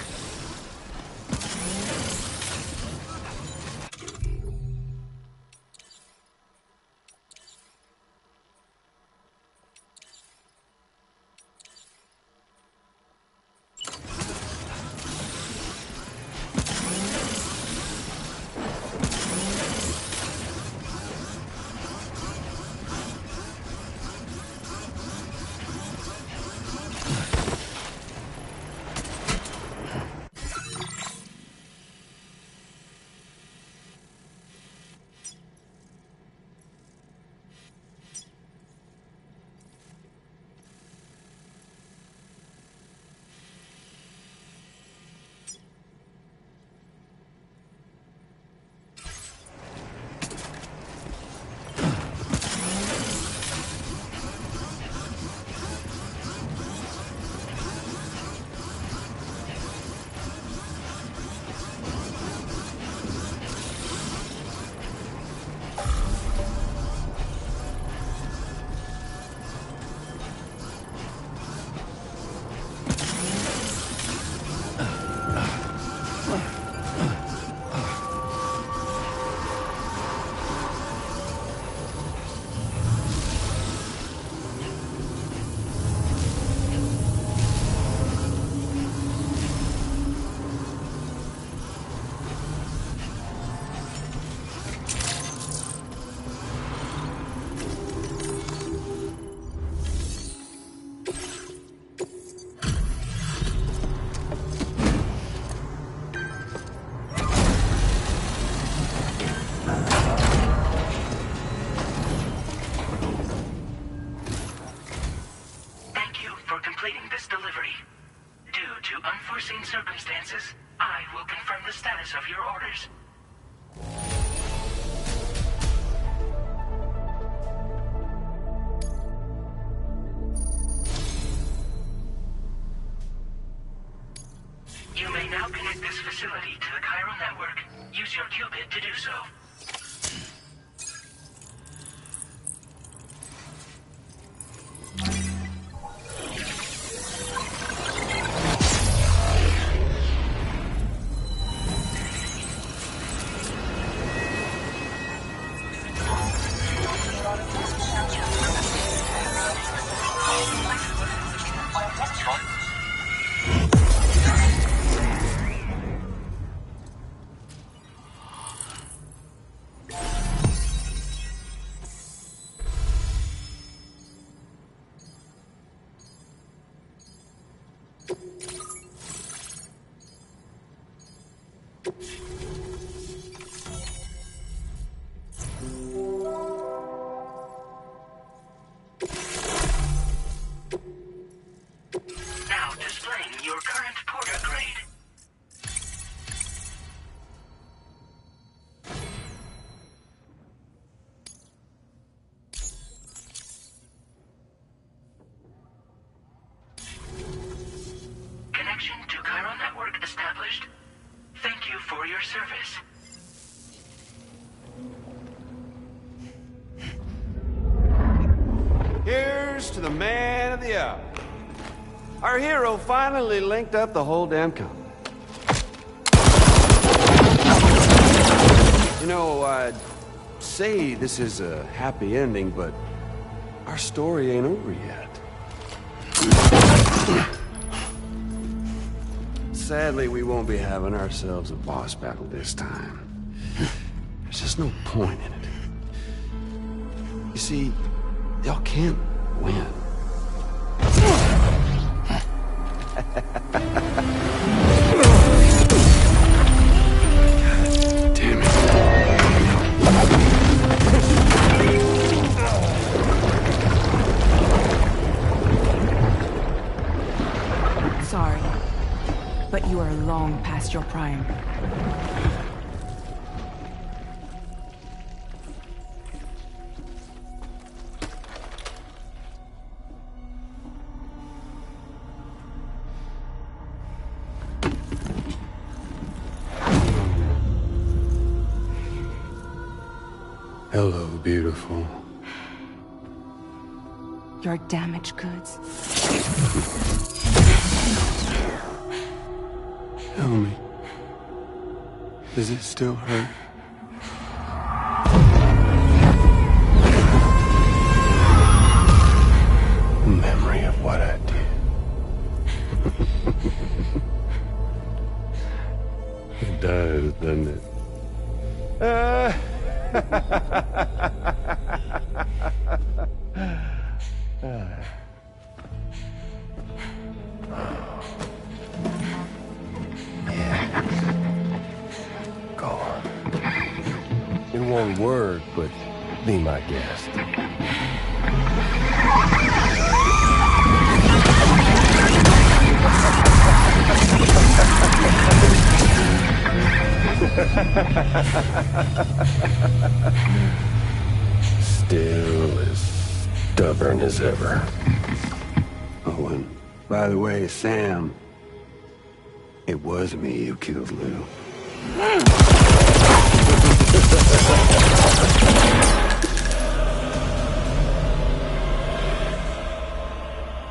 completing this delivery. Due to unforeseen circumstances, I will confirm the status of your orders. You may now connect this facility to the Cairo network. Use your Cupid to do so. Now displaying your current porter grade. Connection to Cairo network established. Thank you for your service. Here's to the man of the hour. Our hero finally linked up the whole damn company. You know, I'd say this is a happy ending, but our story ain't over yet. Sadly, we won't be having ourselves a boss battle this time. There's just no point in it. You see, y'all can't win. Damn it. Sorry, but you are long past your prime. Hello, beautiful. Your damaged goods. Tell me, does it still hurt? Memory of what I did. It does, doesn't it? Go on. In one word, but be my guest. Still as stubborn as ever. Oh, and by the way, Sam, it was me who killed Lou.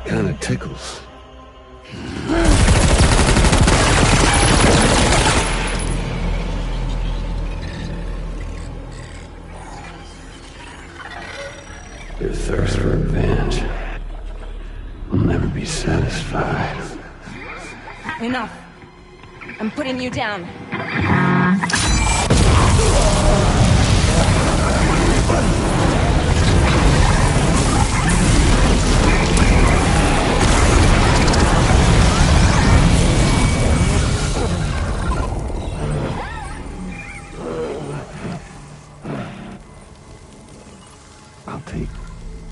Kinda tickles. Your thirst for revenge will never be satisfied. Enough. I'm putting you down. I'll take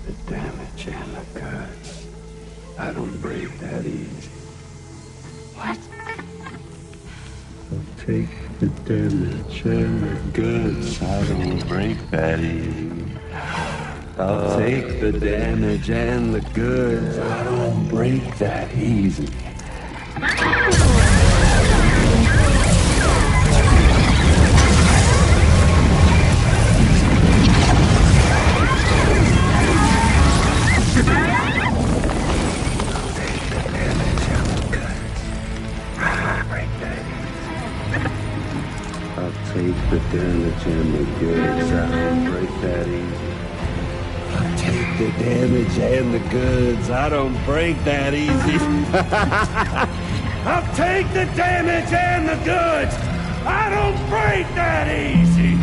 the damage and the goods. I don't break that easy. What? I'll take the damage and the goods. I don't break that easy. I'll take the damage and the goods. I don't break that easy. Take the damage and the goods. I don't break that easy. I'll take the damage and the goods. I don't break that easy. I'll take the damage and the goods. I don't break that easy.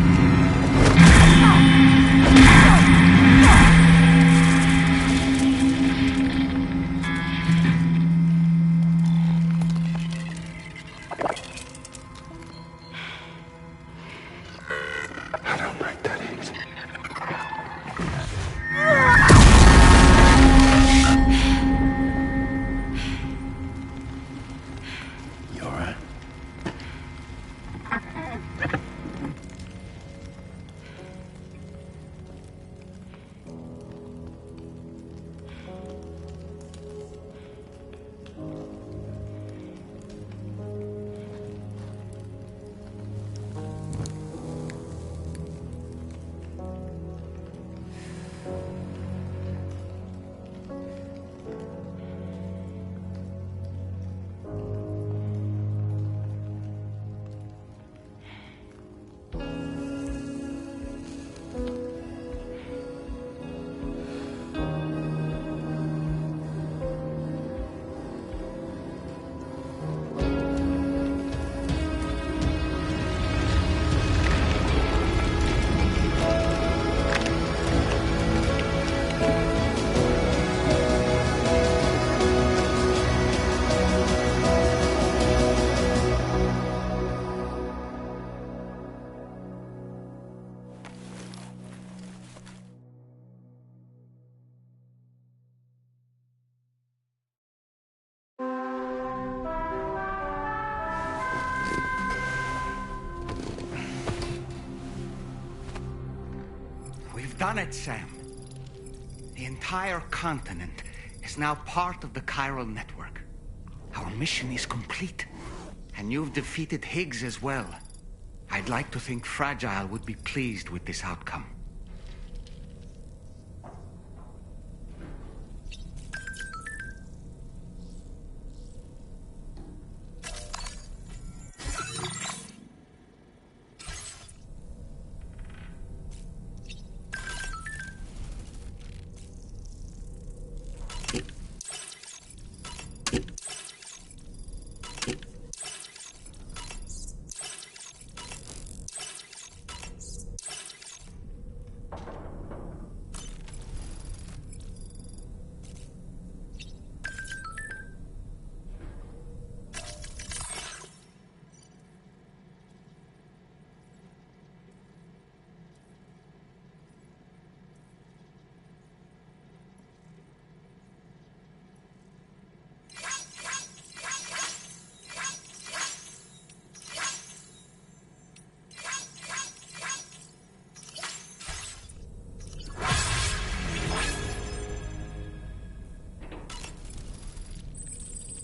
Done it, Sam. The entire continent is now part of the chiral network. Our mission is complete. And you've defeated Higgs as well. I'd like to think Fragile would be pleased with this outcome.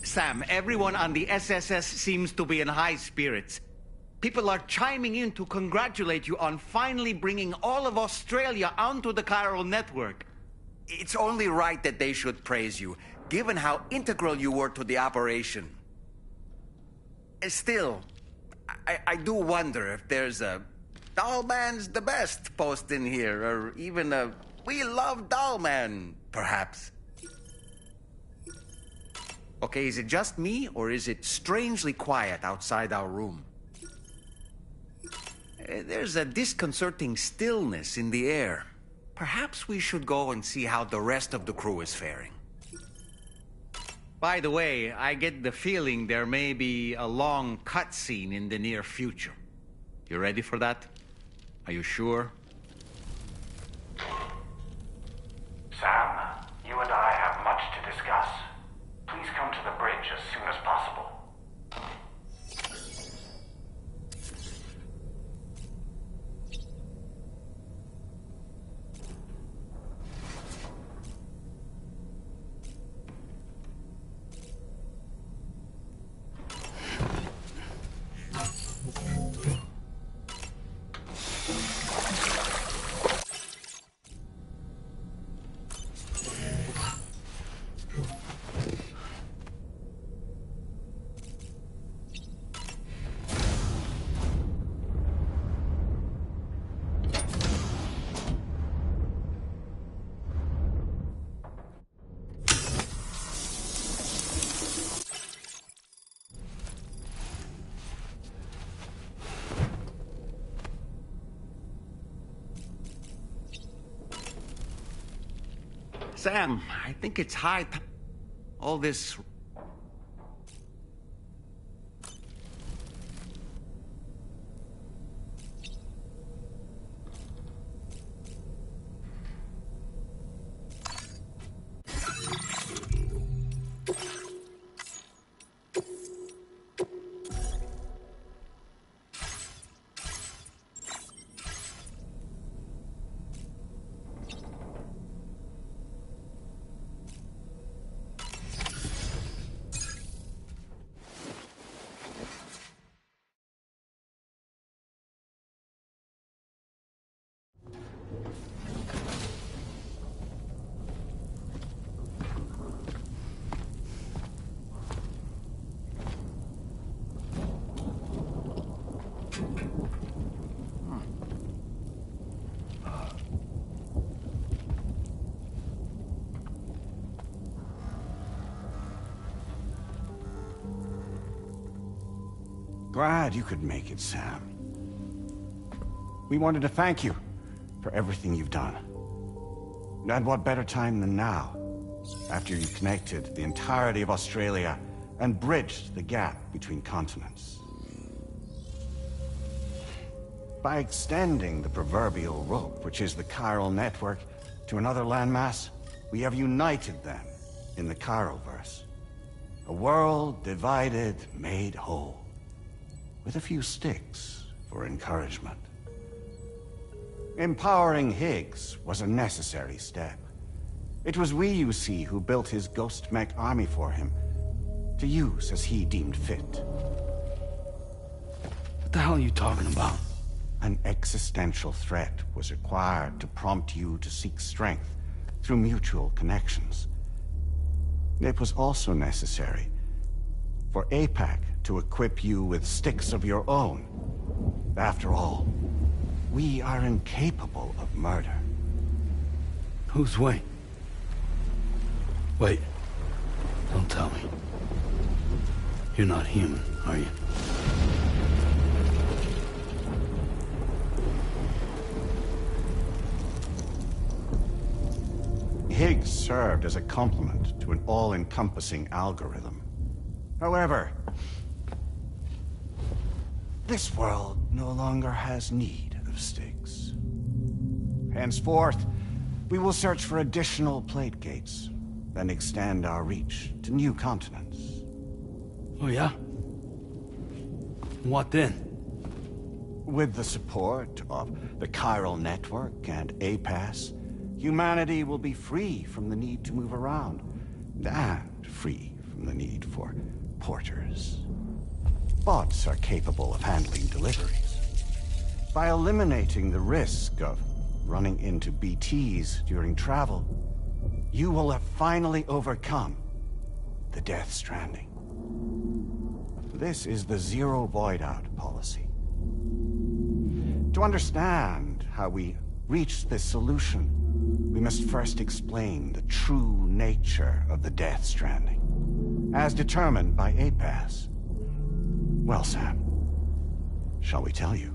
Sam, everyone on the SSS seems to be in high spirits. People are chiming in to congratulate you on finally bringing all of Australia onto the chiral network. It's only right that they should praise you, given how integral you were to the operation. Still, I do wonder if there's a Dollman's the best post in here, or even a We Love Dollman, perhaps. Okay, is it just me, or is it strangely quiet outside our room? There's a disconcerting stillness in the air. Perhaps we should go and see how the rest of the crew is faring. By the way, I get the feeling there may be a long cutscene in the near future. You ready for that? Are you sure? Sam, you and I have much to discuss. Sam, I think it's high time. All this... Glad you could make it, Sam. We wanted to thank you for everything you've done. And what better time than now, after you connected the entirety of Australia and bridged the gap between continents. By extending the proverbial rope, which is the chiral network, to another landmass, we have united them in the Chiroverse. A world divided, made whole. With a few sticks for encouragement. Empowering Higgs was a necessary step. It was we, you see, who built his ghost mech army for him, to use as he deemed fit. What the hell are you talking about? An existential threat was required to prompt you to seek strength through mutual connections. It was also necessary for APAC to equip you with sticks of your own. After all, we are incapable of murder. Who's we? Wait. Don't tell me. You're not human, are you? Higgs served as a complement to an all-encompassing algorithm. However, this world no longer has need of sticks. Henceforth, we will search for additional plate gates, then extend our reach to new continents. Oh yeah? What then? With the support of the chiral network and APAS, humanity will be free from the need to move around, and free from the need for porters. Bots are capable of handling deliveries. By eliminating the risk of running into BTs during travel, you will have finally overcome the Death Stranding. This is the Zero Void Out policy. To understand how we reached this solution, we must first explain the true nature of the Death Stranding, as determined by APAS. Well, Sam, shall we tell you?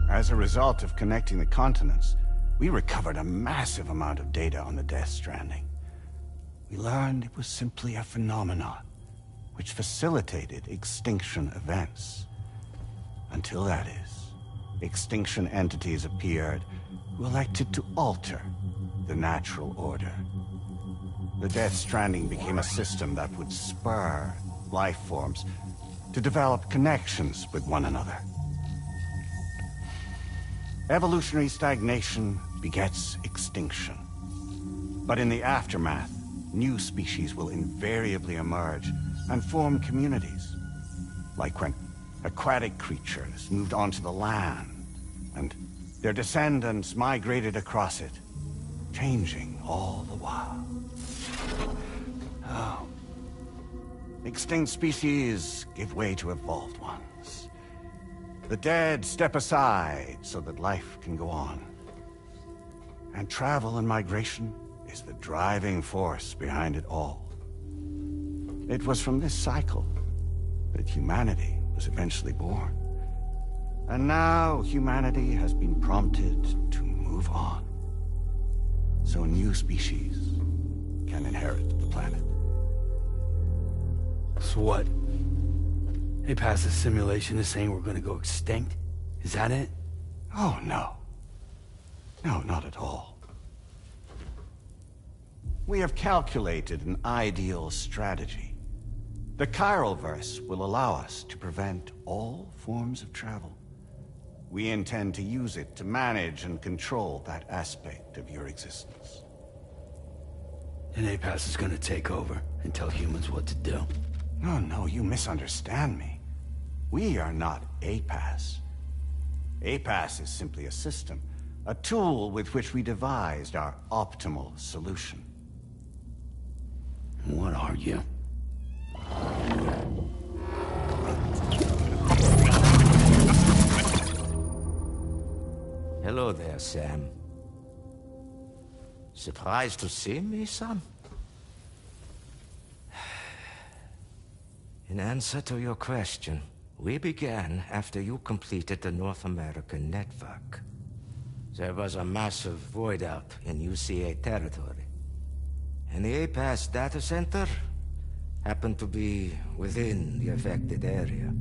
As a result of connecting the continents, we recovered a massive amount of data on the Death Stranding. We learned it was simply a phenomenon which facilitated extinction events. Until that is, extinction entities appeared who elected to alter the natural order. The Death Stranding became a system that would spur life forms to develop connections with one another. Evolutionary stagnation begets extinction. But in the aftermath, new species will invariably emerge and form communities. Like when aquatic creatures moved onto the land, and their descendants migrated across it, changing all the while. Oh. Extinct species give way to evolved ones. The dead step aside so that life can go on. And travel and migration is the driving force behind it all. It was from this cycle that humanity was eventually born. And now humanity has been prompted to move on. So new species can inherit the planet. So what? APAS's simulation is saying we're gonna go extinct? Is that it? Oh, no. No, not at all. We have calculated an ideal strategy. The Chiralverse will allow us to prevent all forms of travel. We intend to use it to manage and control that aspect of your existence. And APAS is gonna take over and tell humans what to do. No, you misunderstand me. We are not APAS. APAS is simply a system, a tool with which we devised our optimal solution. What are you? Hello there, Sam. Surprised to see me, son? In answer to your question, we began after you completed the North American network. There was a massive void out in UCA territory, and the APAS data center happened to be within the affected area.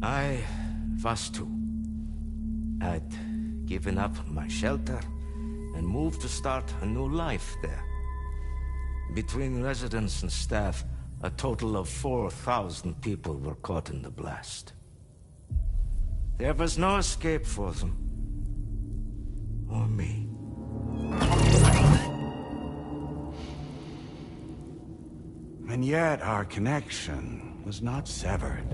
I was too. I'd given up my shelter and moved to start a new life there. Between residents and staff, a total of 4,000 people were caught in the blast. There was no escape for them. Or me. And yet our connection was not severed.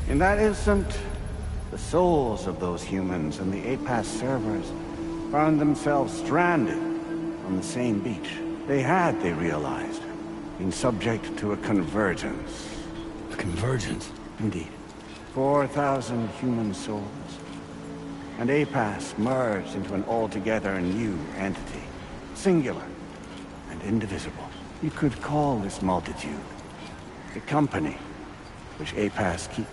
In that instant, the souls of those humans and the APAS servers found themselves stranded on the same beach. They realized, been subject to a convergence. A convergence? Indeed. 4,000 human souls. And APAS merged into an altogether new entity. Singular and indivisible. You could call this multitude the company which APAS keeps.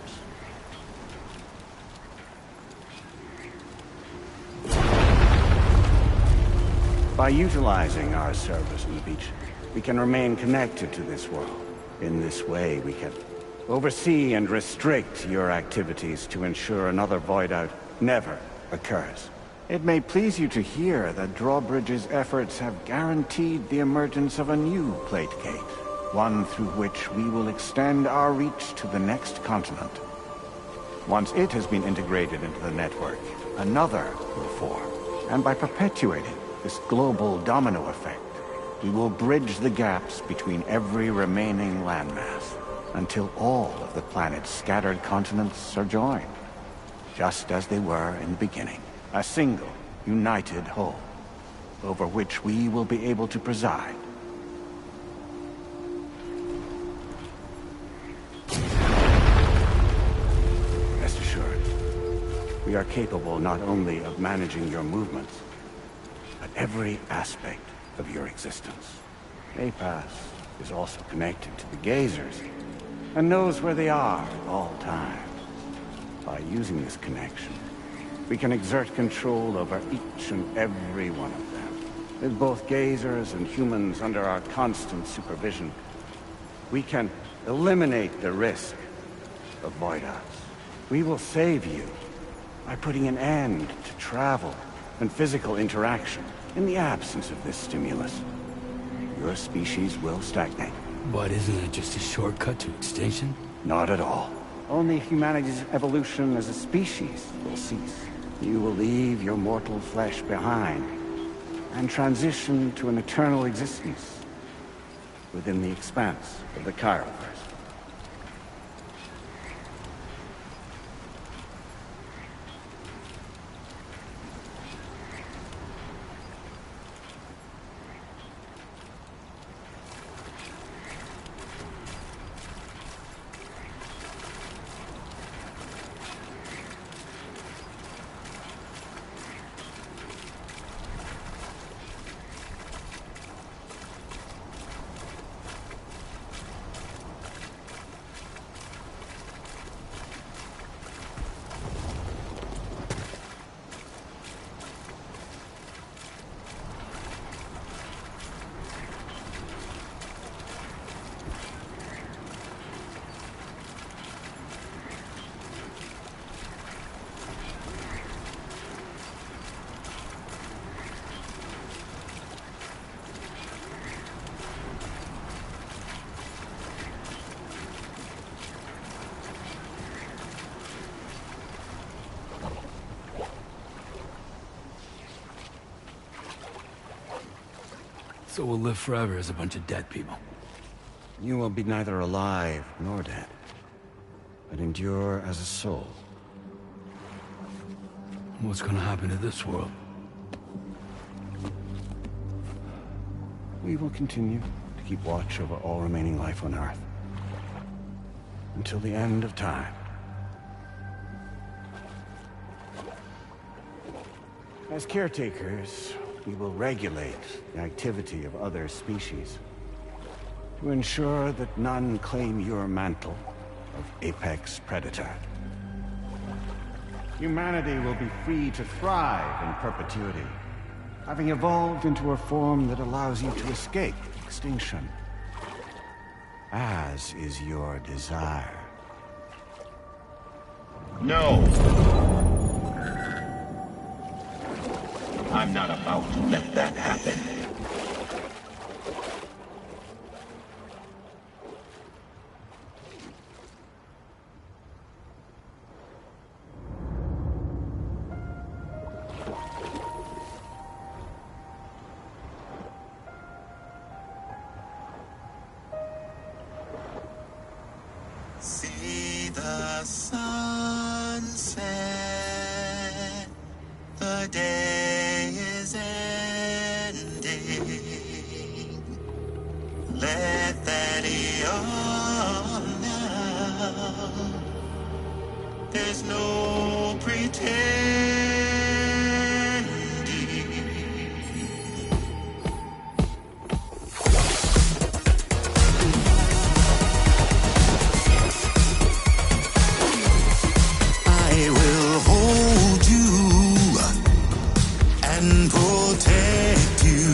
By utilizing our servers on the beach, we can remain connected to this world. In this way, we can oversee and restrict your activities to ensure another void out never occurs. It may please you to hear that Drawbridge's efforts have guaranteed the emergence of a new plate gate, one through which we will extend our reach to the next continent. Once it has been integrated into the network, another will form, and by perpetuating this global domino effect, we will bridge the gaps between every remaining landmass until all of the planet's scattered continents are joined, just as they were in the beginning. A single, united whole, over which we will be able to preside. Rest assured, we are capable not only of managing your movements, but every aspect of your existence. APAS is also connected to the Gazers, and knows where they are at all times. By using this connection, we can exert control over each and every one of them. With both Gazers and humans under our constant supervision, we can eliminate the risk of void-outs. We will save you by putting an end to travel and physical interaction. In the absence of this stimulus, your species will stagnate. But isn't it just a shortcut to extinction? Not at all. Only humanity's evolution as a species will cease. You will leave your mortal flesh behind and transition to an eternal existence within the expanse of the Chiralverse. So we'll live forever as a bunch of dead people. You will be neither alive nor dead, but endure as a soul. What's gonna happen to this world? We will continue to keep watch over all remaining life on Earth. Until the end of time. As caretakers, we will regulate the activity of other species to ensure that none claim your mantle of apex predator. Humanity will be free to thrive in perpetuity, having evolved into a form that allows you to escape extinction, as is your desire. No! I'm not about to let that happen. See the sunset, the day is ending. Let that yawn now. There's no pretending. I will hold you and protect you.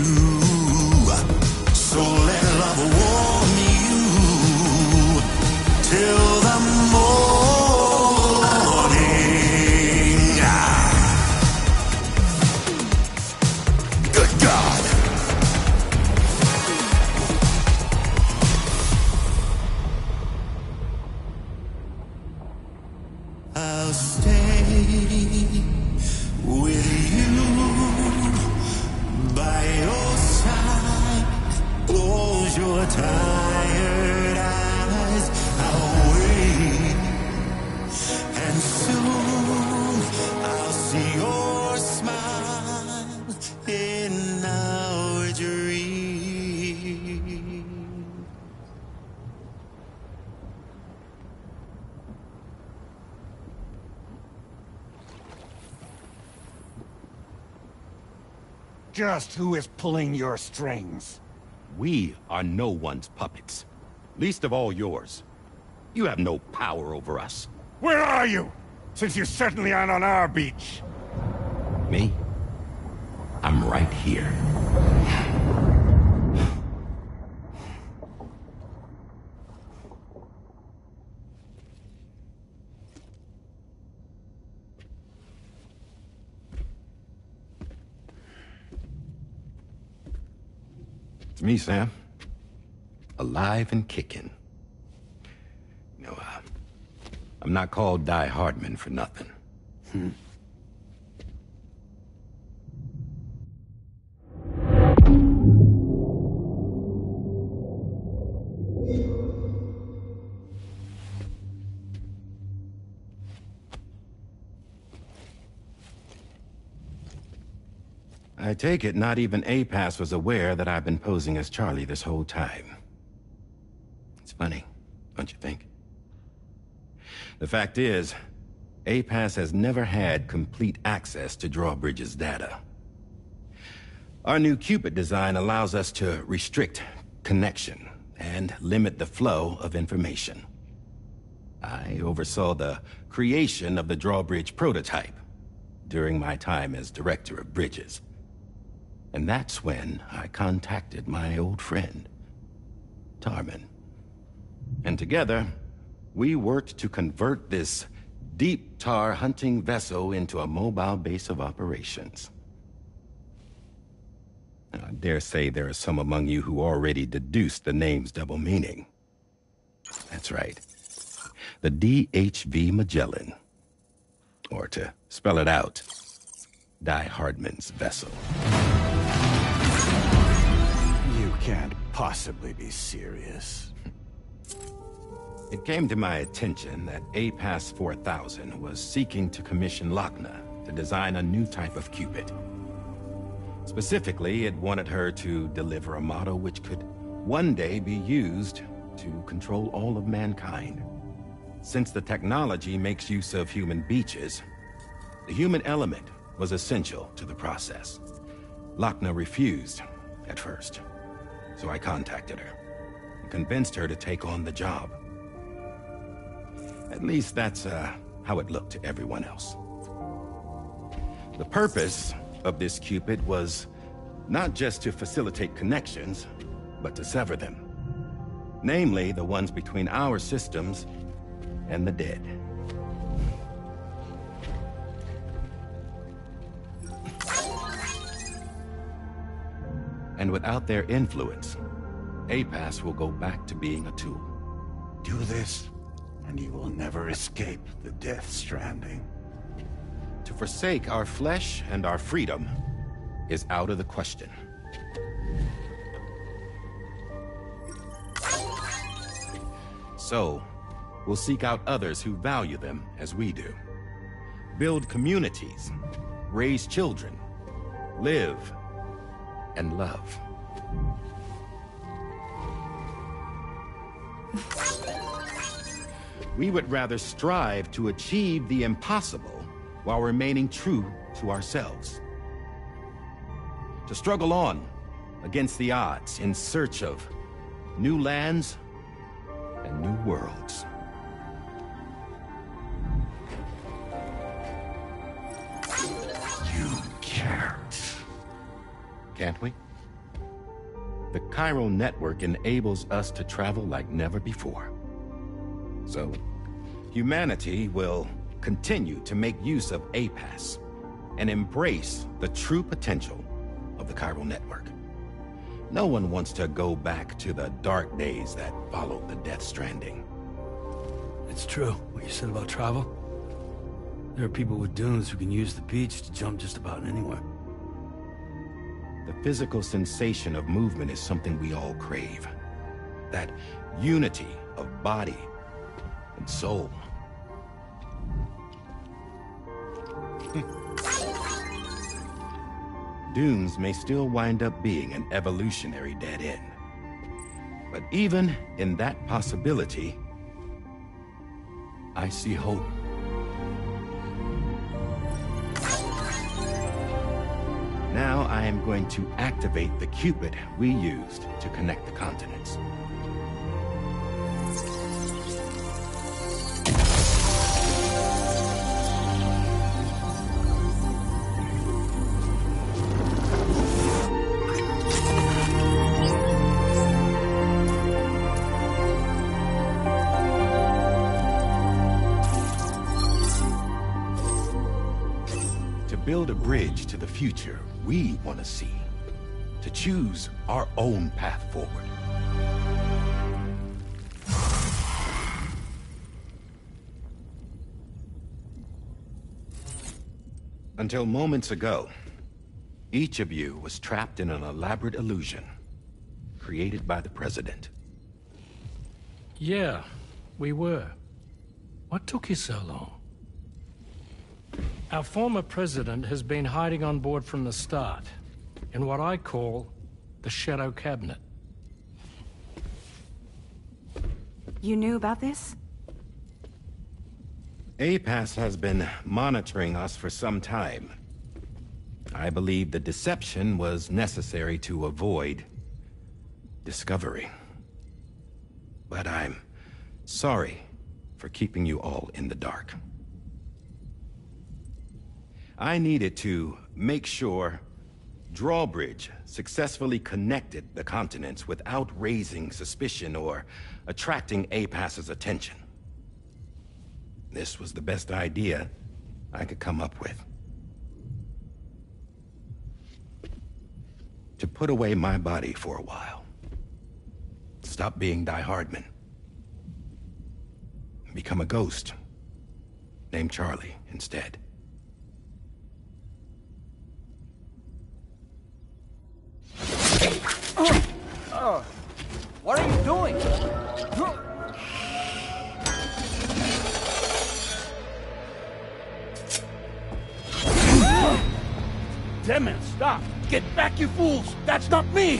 So let love warm you till the morning. Good God. I'll stay with you by your side. Close your tired eyes. I'll wait, and soon I'll see your smile in our dream. Just who is pulling your strings? We are no one's puppets. Least of all yours. You have no power over us. Where are you? Since you certainly aren't on our beach. Me? I'm right here. It's me, Sam. Alive and kicking. No, I'm not called Die Hardman for nothing. I take it not even APAS was aware that I've been posing as Charlie this whole time. It's funny, don't you think? The fact is, APAS has never had complete access to Drawbridge's data. Our new Cupid design allows us to restrict connection and limit the flow of information. I oversaw the creation of the Drawbridge prototype during my time as Director of Bridges. And that's when I contacted my old friend, Tarman. And together, we worked to convert this deep tar hunting vessel into a mobile base of operations. I dare say there are some among you who already deduced the name's double meaning. That's right. The DHV Magellan. Or to spell it out, Die Hardman's vessel. can't possibly be serious. It came to my attention that APAS 4000 was seeking to commission Lochna to design a new type of Cupid. Specifically, it wanted her to deliver a model which could one day be used to control all of mankind. Since the technology makes use of human beaches, the human element was essential to the process. Lochna refused at first, so I contacted her and convinced her to take on the job. At least that's how it looked to everyone else. The purpose of this Cupid was not just to facilitate connections, but to sever them. Namely, the ones between our systems and the dead. And without their influence, APAS will go back to being a tool. Do this, and you will never escape the Death Stranding. To forsake our flesh and our freedom is out of the question. So, we'll seek out others who value them as we do. Build communities, raise children, live, and love. We would rather strive to achieve the impossible while remaining true to ourselves. To struggle on against the odds in search of new lands and new worlds. You can't. Can't we? The chiral network enables us to travel like never before. So, humanity will continue to make use of APAS and embrace the true potential of the chiral network. No one wants to go back to the dark days that followed the Death Stranding. It's true, what you said about travel. There are people with dunes who can use the beach to jump just about anywhere. The physical sensation of movement is something we all crave. That unity of body and soul. Dunes may still wind up being an evolutionary dead end. But even in that possibility, I see hope. Now I am going to activate the Cupid we used to connect the continents. Build a bridge to the future we want to see, to choose our own path forward. Until moments ago, each of you was trapped in an elaborate illusion created by the President. Yeah, we were. What took you so long? Our former president has been hiding on board from the start, in what I call the Shadow Cabinet. You knew about this? APAS has been monitoring us for some time. I believe the deception was necessary to avoid discovery. But I'm sorry for keeping you all in the dark. I needed to make sure Drawbridge successfully connected the continents without raising suspicion or attracting APAS's attention. This was the best idea I could come up with. To put away my body for a while. Stop being Die Hardman. Become a ghost. Named Charlie instead. What are you doing? Damn it, stop! Get back, you fools! That's not me!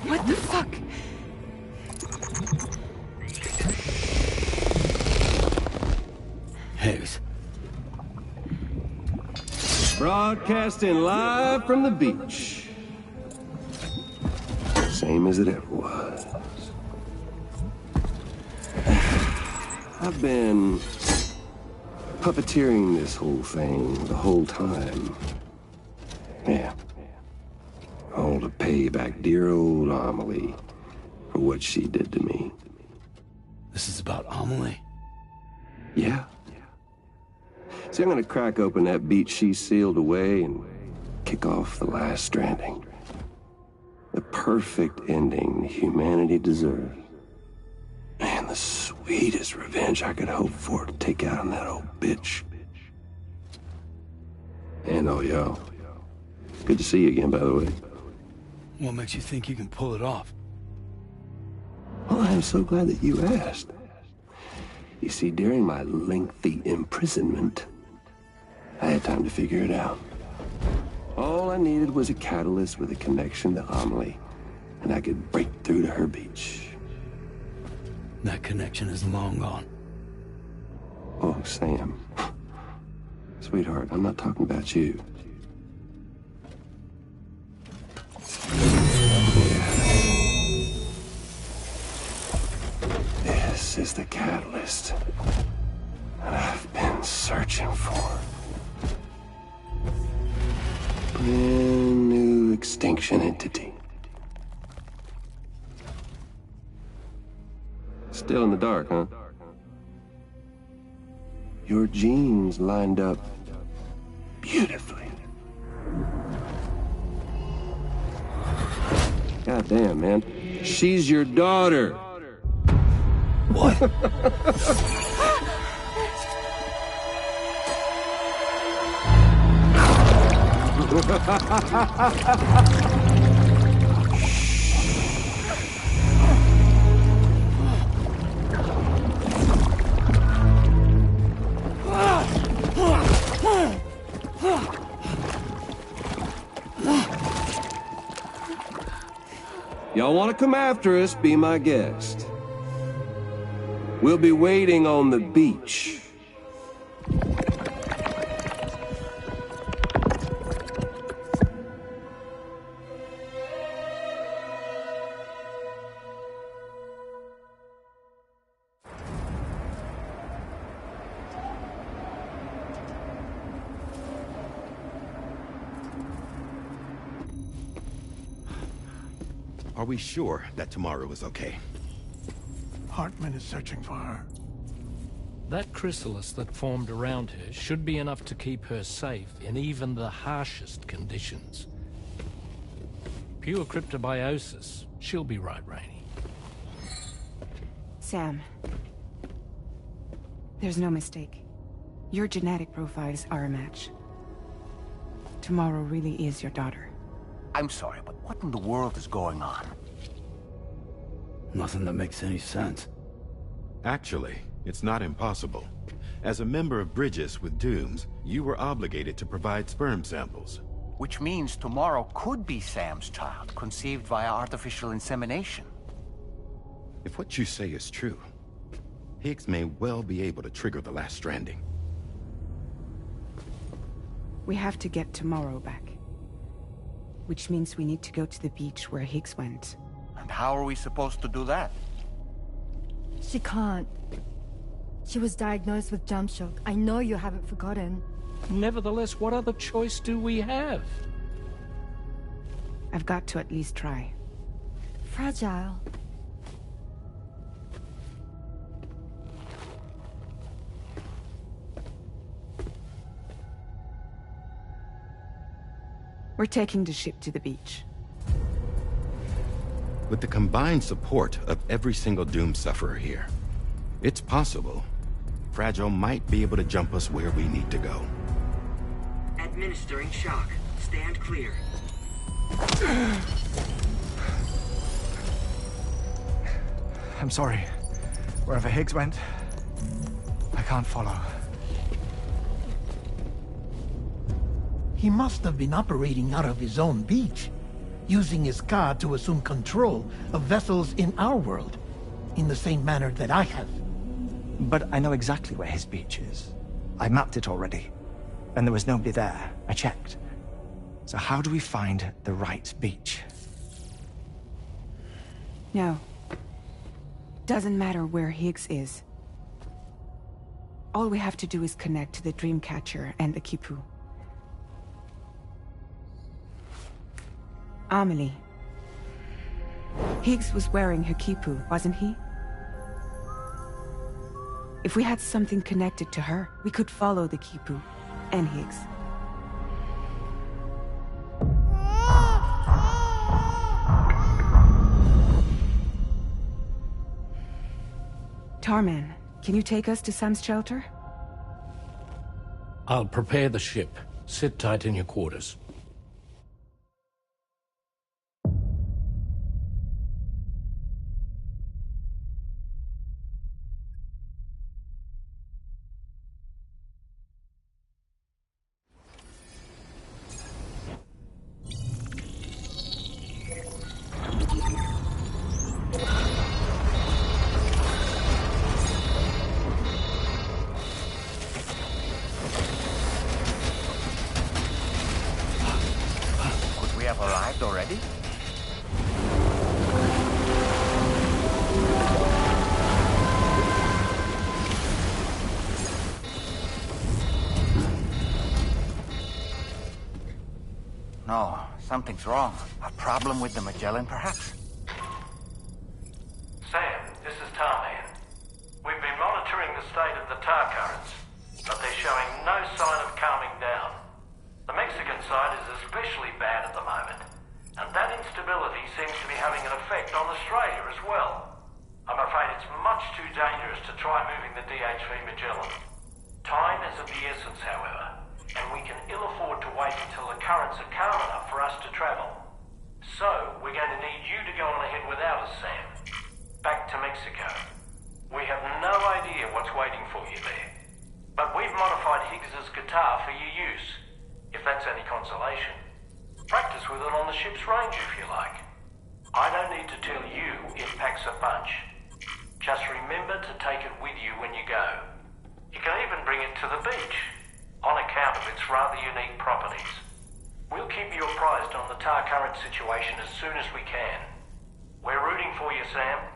What the fuck? Higgs. Broadcasting live from the beach. Same as it ever was. I've been puppeteering this whole thing the whole time. Yeah. All to pay back dear old Amelie for what she did to me. This is about Amelie? Yeah. See, I'm gonna crack open that beach she sealed away and kick off the last stranding. The perfect ending humanity deserves. And the sweetest revenge I could hope for to take out on that old bitch. And oh, y'all. Good to see you again, by the way. What makes you think you can pull it off? Well, I'm so glad that you asked. You see, during my lengthy imprisonment, I had time to figure it out. All I needed was a catalyst with a connection to Amelie, and I could break through to her beach. That connection is long gone. Oh, Sam. Sweetheart, I'm not talking about you. This is the catalyst that I've been searching for. Brand new extinction entity. Still in the dark, huh? Your genes lined up beautifully. God damn, man. She's your daughter. What? Y'all want to come after us, be my guest. We'll be waiting on the beach. Are we sure that tomorrow is okay? Hartman is searching for her. That chrysalis that formed around her should be enough to keep her safe in even the harshest conditions. Pure cryptobiosis. She'll be right, Rainey. Sam. There's no mistake. Your genetic profiles are a match. Tomorrow really is your daughter. I'm sorry, but what in the world is going on? Nothing that makes any sense. Actually, it's not impossible. As a member of Bridges with Dooms, you were obligated to provide sperm samples. Which means tomorrow could be Sam's child, conceived via artificial insemination. If what you say is true, Higgs may well be able to trigger the last stranding. We have to get Tomorrow back. Which means we need to go to the beach where Higgs went. And how are we supposed to do that? She can't. She was diagnosed with jump shock. I know you haven't forgotten. Nevertheless, what other choice do we have? I've got to at least try. Fragile. We're taking the ship to the beach. With the combined support of every single Doom sufferer here, it's possible Fragile might be able to jump us where we need to go. Administering shock. Stand clear. I'm sorry. Wherever Higgs went, I can't follow. He must have been operating out of his own beach, using his car to assume control of vessels in our world, in the same manner that I have. But I know exactly where his beach is. I mapped it already, and there was nobody there. I checked. So how do we find the right beach? No. Doesn't matter where Higgs is. All we have to do is connect to the Dreamcatcher and the Quipu. Amelie. Higgs was wearing her Quipu, wasn't he? If we had something connected to her, we could follow the Quipu and Higgs. Tarman, can you take us to Sam's shelter? I'll prepare the ship. Sit tight in your quarters. Already? No, something's wrong. A problem with the Magellan, perhaps? Sam, this is Tarman. We've been monitoring the state of the tar currents, but they're showing no sign of calming down. The Mexican side is especially bad at the moment. And that instability seems to be having an effect on Australia as well. I'm afraid it's much too dangerous to try moving the DHV Magellan. Time is of the essence, however, and we can ill afford to wait until the currents are calm enough for us to travel. So, we're going to need you to go on ahead without us, Sam. Back to Mexico. We have no idea what's waiting for you there. But we've modified Higgs's guitar for your use, if that's any consolation. Practice with it on the ship's range if you like. I don't need to tell you it packs a punch. Just remember to take it with you when you go. You can even bring it to the beach, on account of its rather unique properties. We'll keep you apprised on the tar current situation as soon as we can. We're rooting for you, Sam.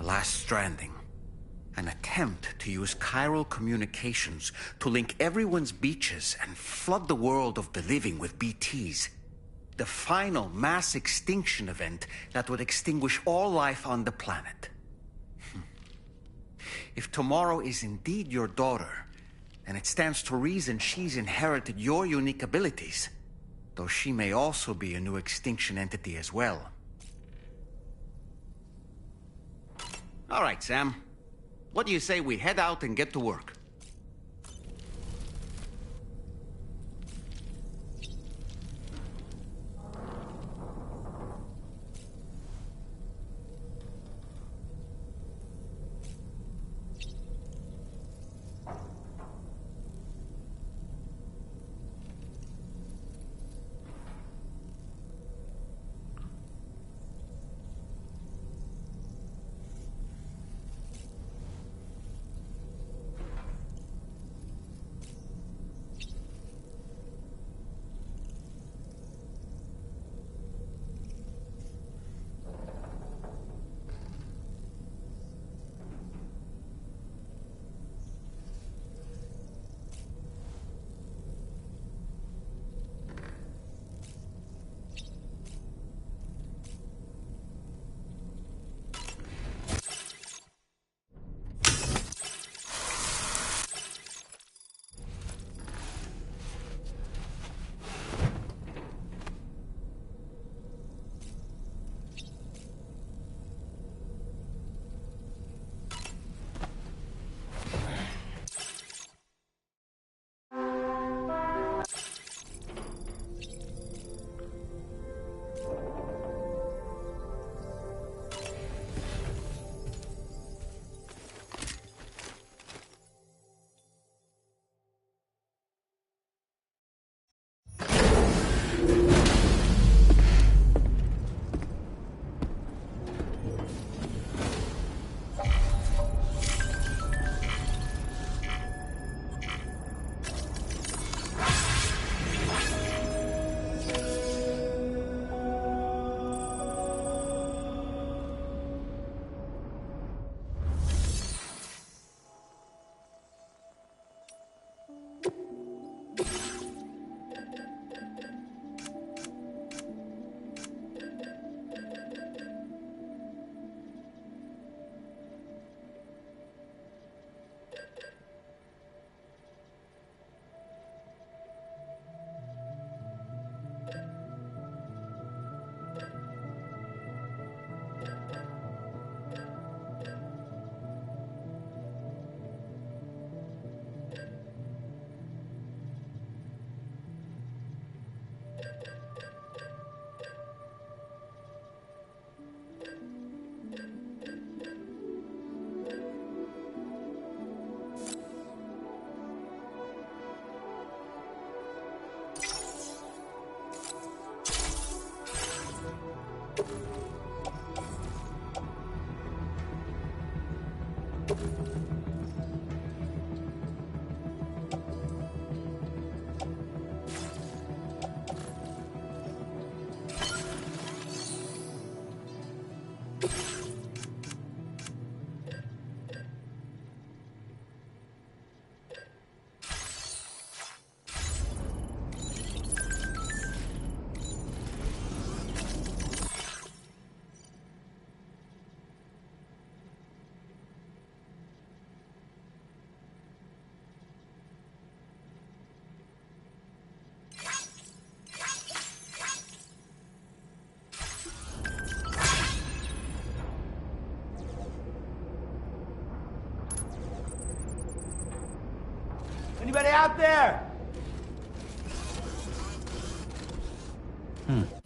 Last Stranding. An attempt to use chiral communications to link everyone's beaches and flood the world of the living with BTs. The final mass extinction event that would extinguish all life on the planet. If tomorrow is indeed your daughter, then it stands to reason she's inherited your unique abilities, though she may also be a new extinction entity as well. All right, Sam. What do you say we head out and get to work? Anybody out there? Hmm.